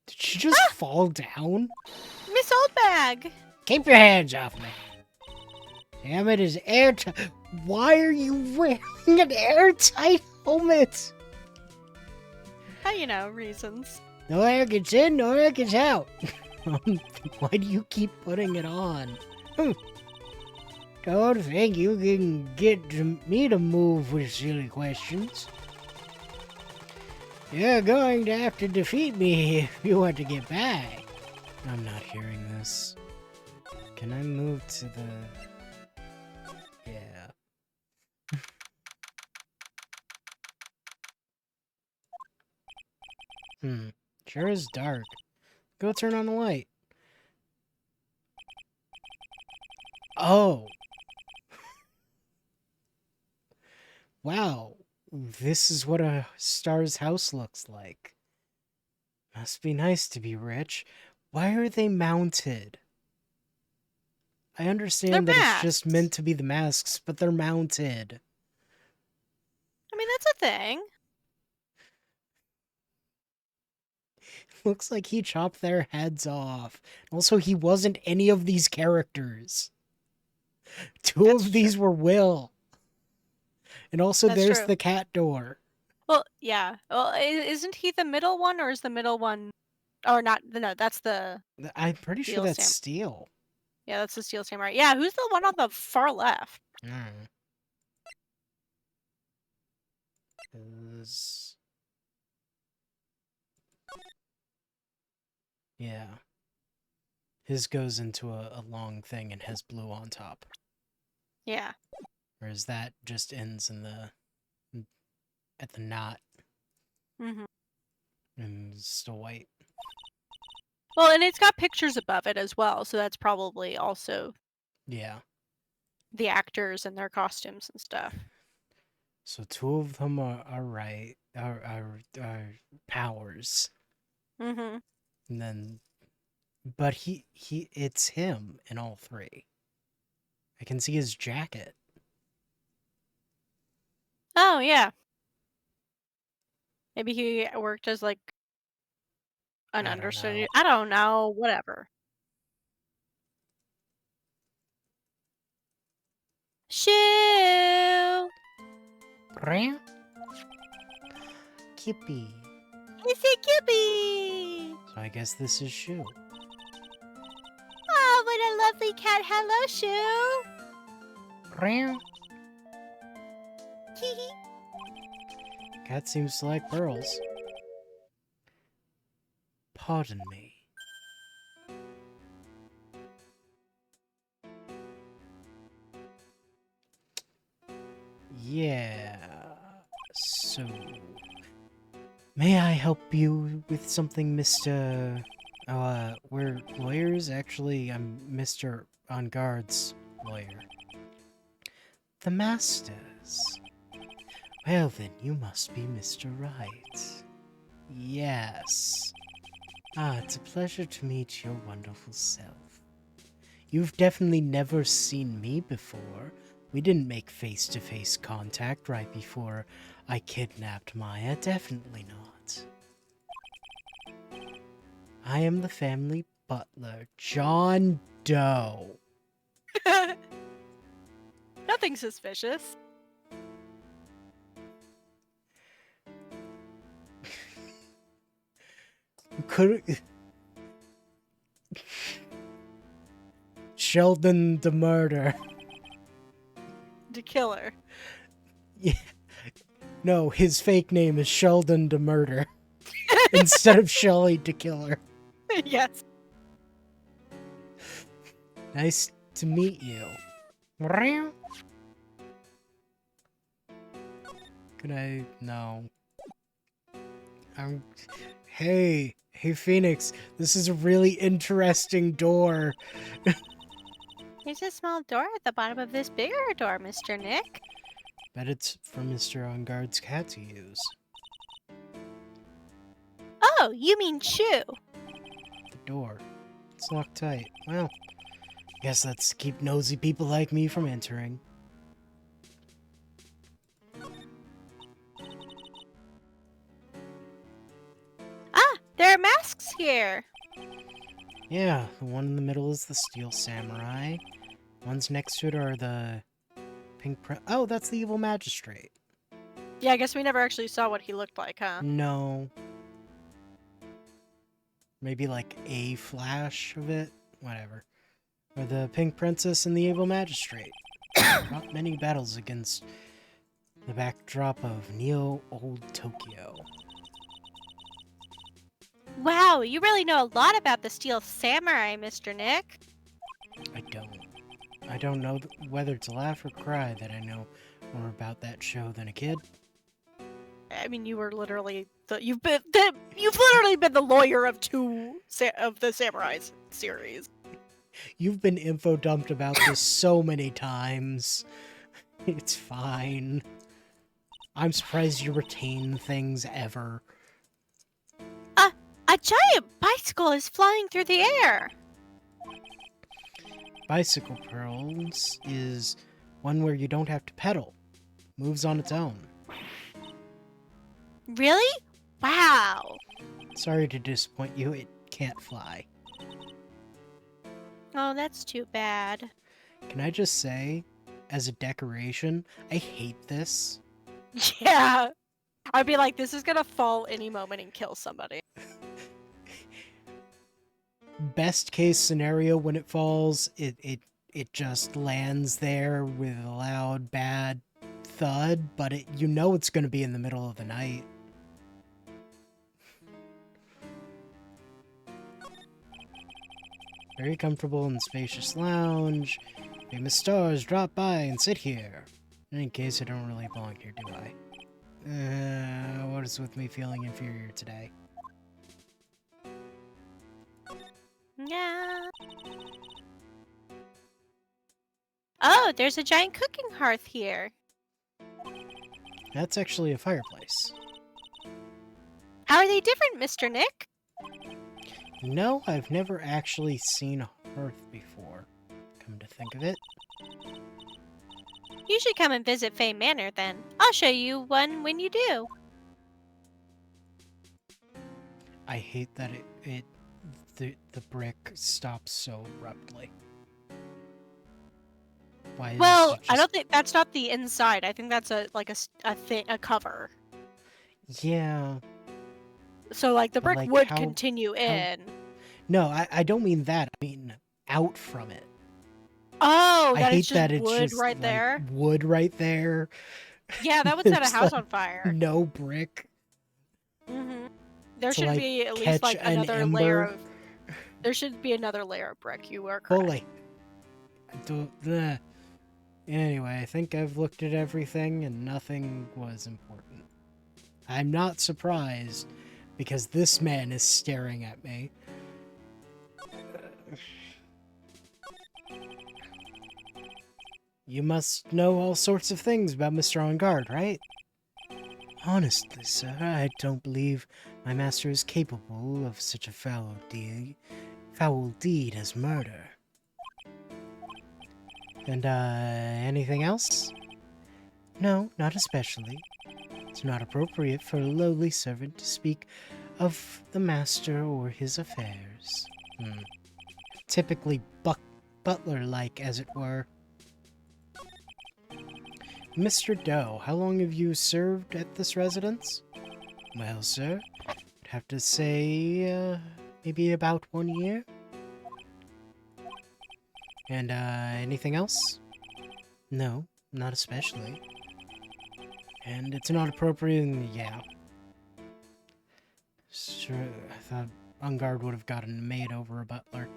Did she just fall down? Miss Oldbag! Keep your hands off me. Damn it, is airtight. Why are you wearing an airtight helmet? Reasons. No air gets in, no air gets out. Why do you keep putting it on? Don't think you can get me to move with silly questions. You're going to have to defeat me if you want to get back. I'm not hearing this. Can I move to the... Yeah. Sure is dark. Go turn on the light. Oh. Wow. This is what a star's house looks like. Must be nice to be rich. Why are they mounted? I understand They're that it's just masks. meant to be the masks, but they're mounted. I mean, that's a thing. Looks like he chopped their heads off. Also, he wasn't any of these characters. Two of these were Will. And also, That's there's true. the cat door. Well, yeah. Well, isn't he the middle one, or is the middle one... Or not, no, that's the... I'm pretty sure Steel that's Sam- Steel. Yeah, that's the Steel Samurai. Yeah, who's the one on the far left? Yeah. His goes into a long thing and has blue on top. Yeah. Whereas that just ends in at the knot. Mm-hmm. And it's still white. Well, and it's got pictures above it as well, so that's probably also... Yeah. The actors and their costumes and stuff. So 2 of them are powers. Mm-hmm. And then, but it's him in all 3. I can see his jacket. Oh, yeah. Maybe he worked as, like, an understudy. I don't know. Whatever. Shoo! Kippy. It's a Kippy! So I guess this is Shu. Oh, what a lovely cat. Hello, Shoo! Cat seems to like pearls. Pardon me. Yeah. So, may I help you with something, Mr. We're lawyers? Actually, I'm Mr. On Guard's lawyer. The Masters. Well then, you must be Mr. Right. Yes. It's a pleasure to meet your wonderful self. You've definitely never seen me before. We didn't make face-to-face contact right before I kidnapped Maya. Definitely not. I am the family butler, John Doe. Nothing suspicious. Sheldon the murder. The killer. Yeah. No, his fake name is Sheldon the murder. Instead of Shelly the killer. Yes. Nice to meet you. Can I? No. Hey, Phoenix. This is a really interesting door. There's a small door at the bottom of this bigger door, Mr. Nick. Bet it's for Mr. Enguarde's cat to use. Oh, you mean Shu? The door. It's locked tight. Well, guess that's to keep nosy people like me from entering. Ah, there are masks here. Yeah, the one in the middle is the Steel Samurai. Ones next to it are the Pink Oh, that's the Evil Magistrate. Yeah, I guess we never actually saw what he looked like, huh? No. Maybe like a flash of it? Whatever. Or the Pink Princess and the Evil Magistrate. Not many battles against the backdrop of Neo Old Tokyo. Wow, you really know a lot about the Steel Samurai, Mr. Nick. I don't. I don't know whether to laugh or cry that I know more about that show than a kid. I mean, you were literally you've literally been the lawyer of of the Samurais series. You've been info dumped about this so many times. It's fine. I'm surprised you retain things ever. A giant bicycle is flying through the air. Bicycle Pearls is one where you don't have to pedal. Moves on its own. Really? Wow. Sorry to disappoint you, it can't fly. Oh, that's too bad. Can I just say, as a decoration, I hate this. Yeah. I'd be like, this is gonna fall any moment and kill somebody. Best case scenario, when it falls, it just lands there with a loud, bad thud, but you know it's going to be in the middle of the night. Very comfortable and spacious lounge. Famous stars drop by and sit here. In any case, I don't really belong here, do I? What is with me feeling inferior today? Yeah. Oh, there's a giant cooking hearth here. That's actually a fireplace. How are they different, Mr. Nick? No, I've never actually seen a hearth before, come to think of it. You should come and visit Fay Manor then. I'll show you one when you do. I hate that the brick stops so abruptly. Why is Well, it I don't just... think that's not the inside. I think that's a cover. Yeah. So like the But, brick like, would how- continue in. No, I don't mean that. I mean out from it. Oh, I that hate is just that it's wood just right like, there. wood right there. Yeah, that would set a There's, house like, on fire. No brick. There to, should like, be at least catch like an another layer ember. of. There should be another layer of brick. You are correct. Fully. Anyway, I think I've looked at everything and nothing was important. I'm not surprised because this man is staring at me. You must know all sorts of things about Mr. Enguarde, right? Honestly, sir, I don't believe my master is capable of such a foul deed as murder. And, anything else? No, not especially. It's not appropriate for a lowly servant to speak of the master or his affairs. Typically butler-like, as it were. Mr. Doe, how long have you served at this residence? Well, sir, I'd have to say, maybe about 1 year. And, anything else? No, not especially. And it's not appropriate, yeah. Sure, I thought Enguarde would have gotten a maid over a butler.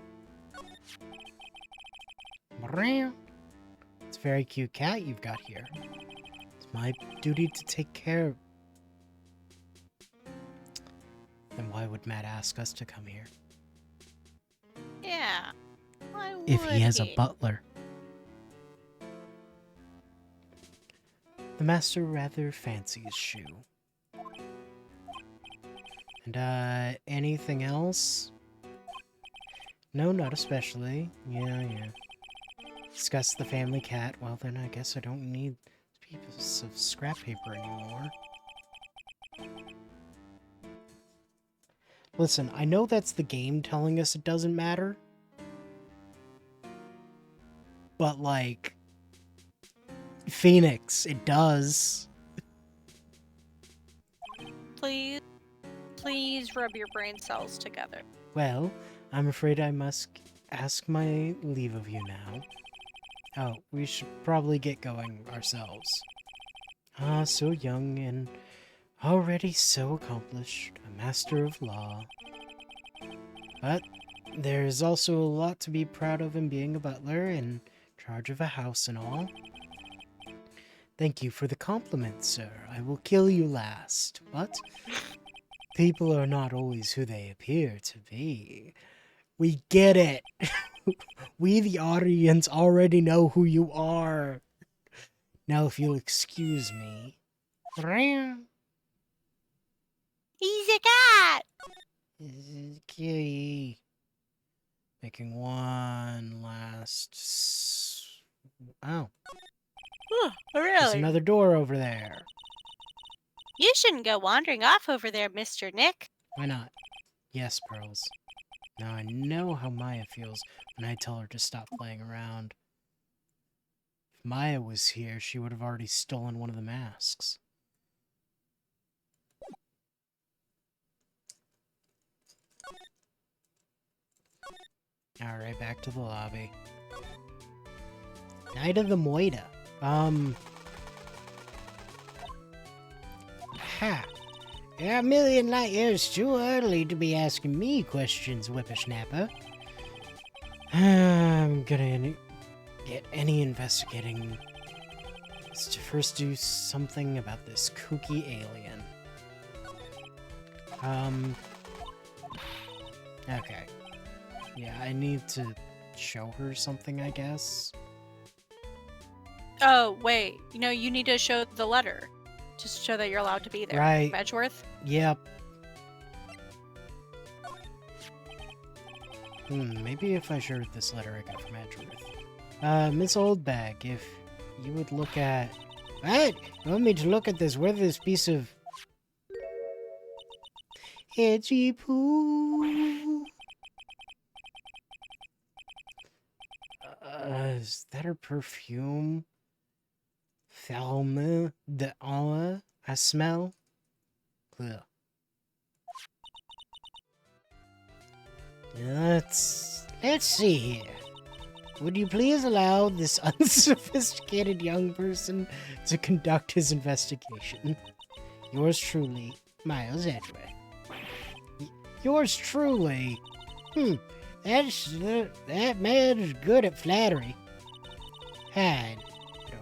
It's a very cute cat you've got here. It's my duty to take care of. Then why would Matt ask us to come here? Yeah. Why If would he has a butler. The master rather fancies Shu. And, anything else? No, not especially. Yeah. Discuss the family cat. Well, then I guess I don't need pieces of scrap paper anymore. Listen, I know that's the game telling us it doesn't matter. But, like, Phoenix, it does. Please rub your brain cells together. Well, I'm afraid I must ask my leave of you now. Oh, we should probably get going ourselves. Ah, so young and already so accomplished, a master of law. But there is also a lot to be proud of in being a butler in charge of a house and all. Thank you for the compliment, sir. I will kill you last. What? People are not always who they appear to be. We get it. We, the audience, already know who you are. Now, if you'll excuse me. He's a cat! Okay. Making one last... Oh. There's Really? another door over there. You shouldn't go wandering off over there, Mr. Nick. Why not? Yes, Pearls. Now I know how Maya feels when I tell her to stop playing around. If Maya was here, she would have already stolen one of the masks. Alright, back to the lobby. Night of the Moida. Ha! You're a million light years too early to be asking me questions, whippersnapper. I'm gonna get any investigating. Let's first do something about this kooky alien. Okay. Yeah, I need to show her something, I guess. Oh, wait. You need to show the letter. Just to show that you're allowed to be there. Right. Edgeworth? Yep. Maybe if I showed this letter I got from Edgeworth. Miss Oldbag, if you would look at... What? You want me to look at this worthless piece of... Edgy poo? Is that her perfume? Thelma de Alla, I smell. Ugh. Let's see here. Would you please allow this unsophisticated young person to conduct his investigation? Yours truly, Miles Edgeworth. Yours truly. That man's good at flattery. Hide.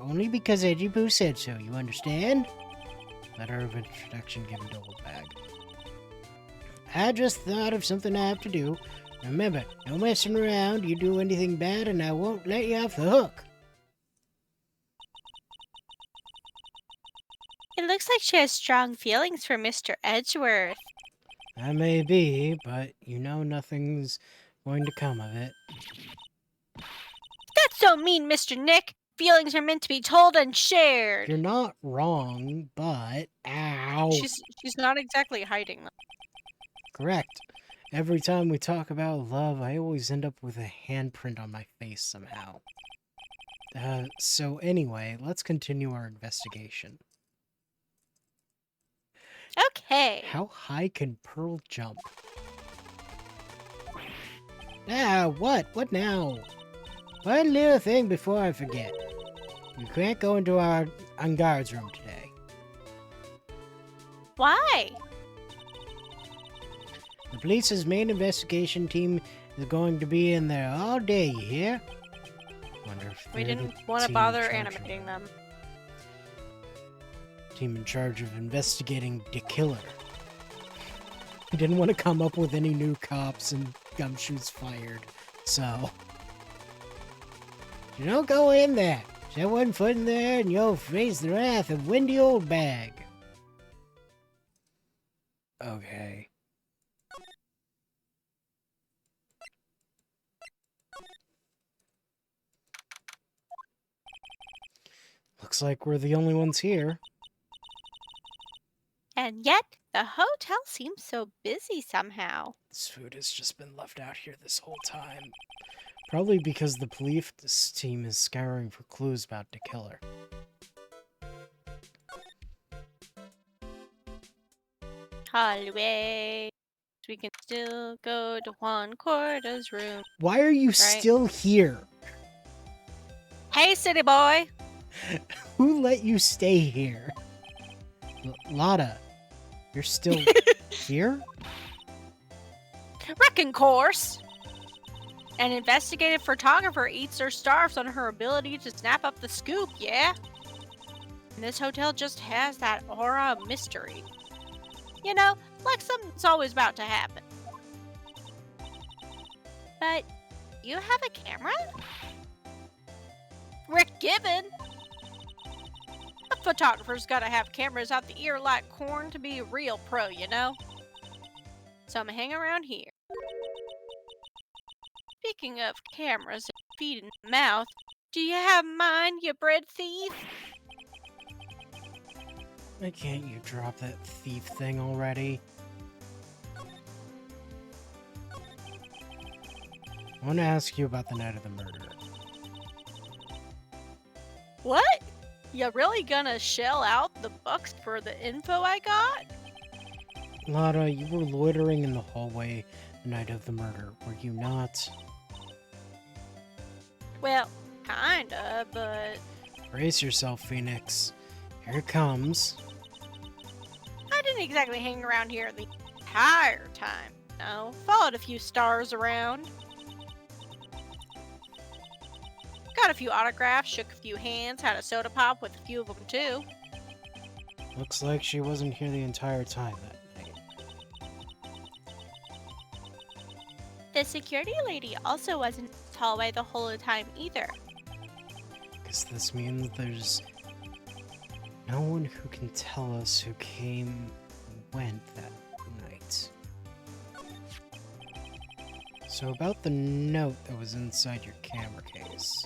Only because Edgy Poo said so, you understand? Letter of introduction given to Oldbag. I just thought of something I have to do. Remember, no messing around. You do anything bad and I won't let you off the hook. It looks like she has strong feelings for Mr. Edgeworth. That may be, but you know nothing's going to come of it. That's so mean, Mr. Nick. Feelings are meant to be told and shared. You're not wrong, but... Ow! She's not exactly hiding them. Correct. Every time we talk about love, I always end up with a handprint on my face somehow. So anyway, let's continue our investigation. Okay. How high can Pearl jump? What? What now? One little thing before I forget. You can't go into our guard's room today. Why? The police's main investigation team is going to be in there all day, you hear? Wonder if We they're the didn't want to team in bother charge of animating it. them. Team in charge of investigating the killer. He didn't want to come up with any new cops and Gumshoe's fired, so... You don't go in there. Set one foot in there and you'll face the wrath of Windy Old Bag. Okay. Looks like we're the only ones here. And yet, the hotel seems so busy somehow. This food has just been left out here this whole time. Probably because the police team is scouring for clues about the killer. Hallway. We can still go to Juan Corda's room. Why are you still here? Hey, city boy! Who let you stay here? Lotta, you're still here? Wrecking course! An investigative photographer eats or starves on her ability to snap up the scoop, yeah? And this hotel just has that aura of mystery. You know, like something's always about to happen. But you have a camera? Rick Gibbon? A photographer's gotta have cameras out the ear like corn to be a real pro, you know? So I'm gonna hang around here. Speaking of cameras and feet in the mouth, do you have mine, you bread thief? Why can't you drop that thief thing already? I want to ask you about the night of the murder. What? You really gonna shell out the bucks for the info I got? Lotta, you were loitering in the hallway the night of the murder, were you not? Well, kinda, but Brace yourself, Phoenix. Here it comes. I didn't exactly hang around here the entire time. No, followed a few stars around. Got a few autographs, shook a few hands, had a soda pop with a few of them too. Looks like she wasn't here the entire time that night. The security lady also wasn't in the hallway the whole time either. Does this mean that there's no one who can tell us who came and went that night? So about the note that was inside your camera case.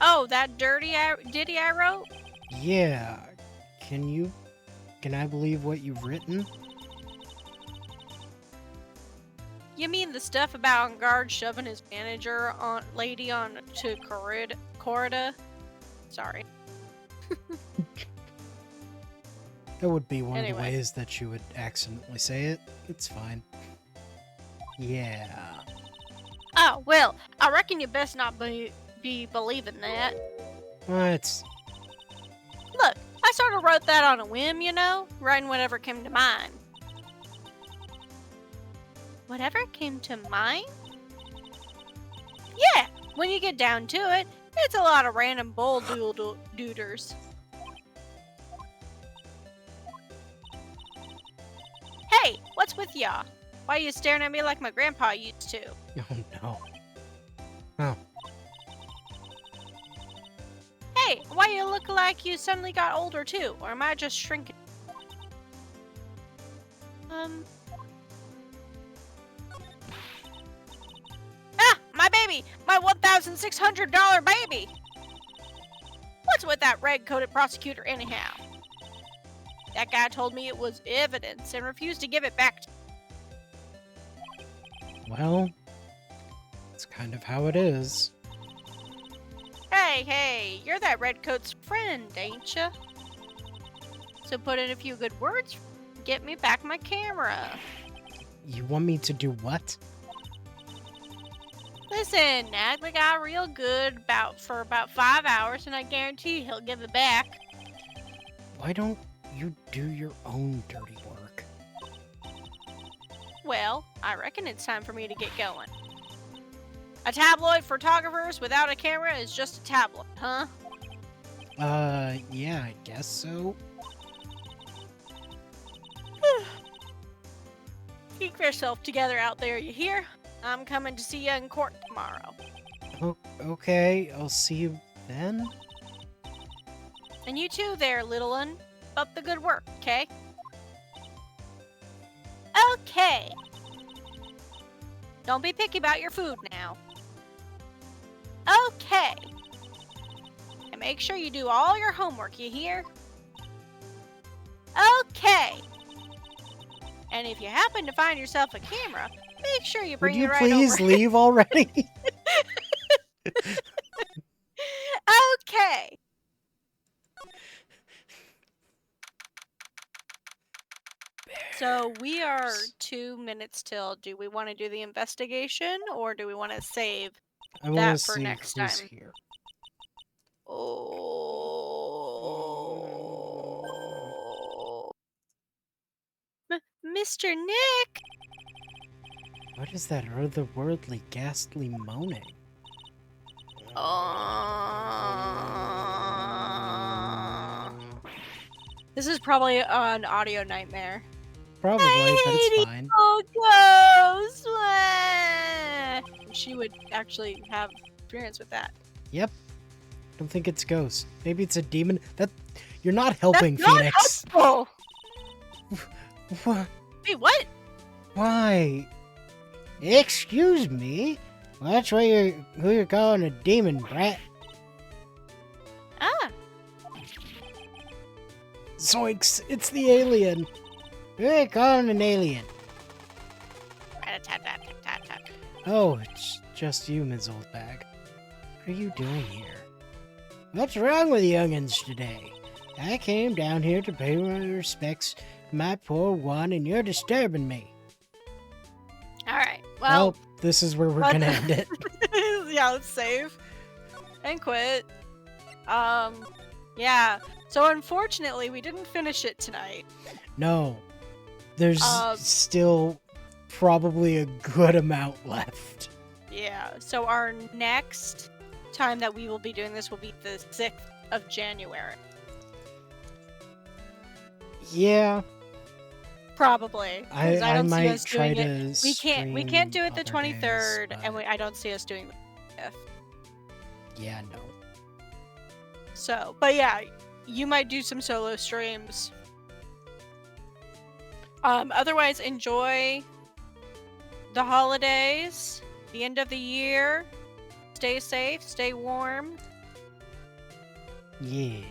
Oh, that ditty I wrote? Yeah, can I believe what you've written? You mean the stuff about on guard shoving his manager lady on to corridor? Sorry. That would be one of the Anyway. ways that you would accidentally say it. It's fine. Yeah. Oh, well, I reckon you best not be believing that. What? Look, I sort of wrote that on a whim, you know? Writing whatever came to mind. Whatever came to mind? Yeah, when you get down to it, it's a lot of random bull dooders. Hey, what's with y'all? Why are you staring at me like my grandpa used to? Oh no. Oh, Hey, why you look like you suddenly got older too? Or am I just shrinking? Ah, my baby! My $1,600 baby! What's with that red-coated prosecutor anyhow? That guy told me it was evidence and refused to give it back to well, it's kind of how it is. Hey, you're that redcoat's friend, ain't ya? So put in a few good words, get me back my camera. You want me to do what? Listen, nag the guy real good for about 5 hours, and I guarantee he'll give it back. Why don't you do your own dirty work? Well, I reckon it's time for me to get going. A tabloid photographers without a camera is just a tabloid, huh? Yeah, I guess so. Keep yourself together out there, you hear? I'm coming to see you in court tomorrow. Okay, I'll see you then. And you too there, little one. Keep up the good work, okay? Okay. Don't be picky about your food now. Okay. And make sure you do all your homework, you hear? Okay. And if you happen to find yourself a camera, make sure you Would bring you it right please over. leave already? Okay. So we are 2 minutes till. Do we want to do the investigation or do we want to save I want that to for see next who's time? here. Oh. Mr. Nick! What is that otherworldly, ghastly moaning? This is probably an audio nightmare. Probably, but it's fine. Oh, ghost! She would actually have experience with that. Yep. Don't think it's ghost. Maybe it's a demon. You're not helping, That's not Phoenix. helpful. Wha- Wait, what? Why? Excuse me. That's who you're calling a demon, brat. Ah, Zoinks! It's the alien. We're calling an alien. rat-a-tat-tat-tat-tat. Oh, it's just you, Ms. Oldbag. What are you doing here? What's wrong with young'uns today? I came down here to pay my respects to my poor one, and you're disturbing me. All right. Well, This is where we're What? gonna end it. yeah, let's save and quit. Yeah. So unfortunately, we didn't finish it tonight. No. There's Um, still probably a good amount left. Yeah. So our next time that we will be doing this will be the 6th of January. Yeah, Probably. 'Cause I don't see might us try doing to it. We can't do it the stream other 23rd, days, and but I don't see us doing the 5th. yeah, no. So, but yeah, you might do some solo streams. Otherwise, enjoy the holidays, the end of the year. Stay safe, stay warm. Yeah.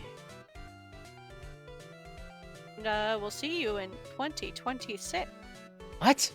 And we'll see you in 2026. What?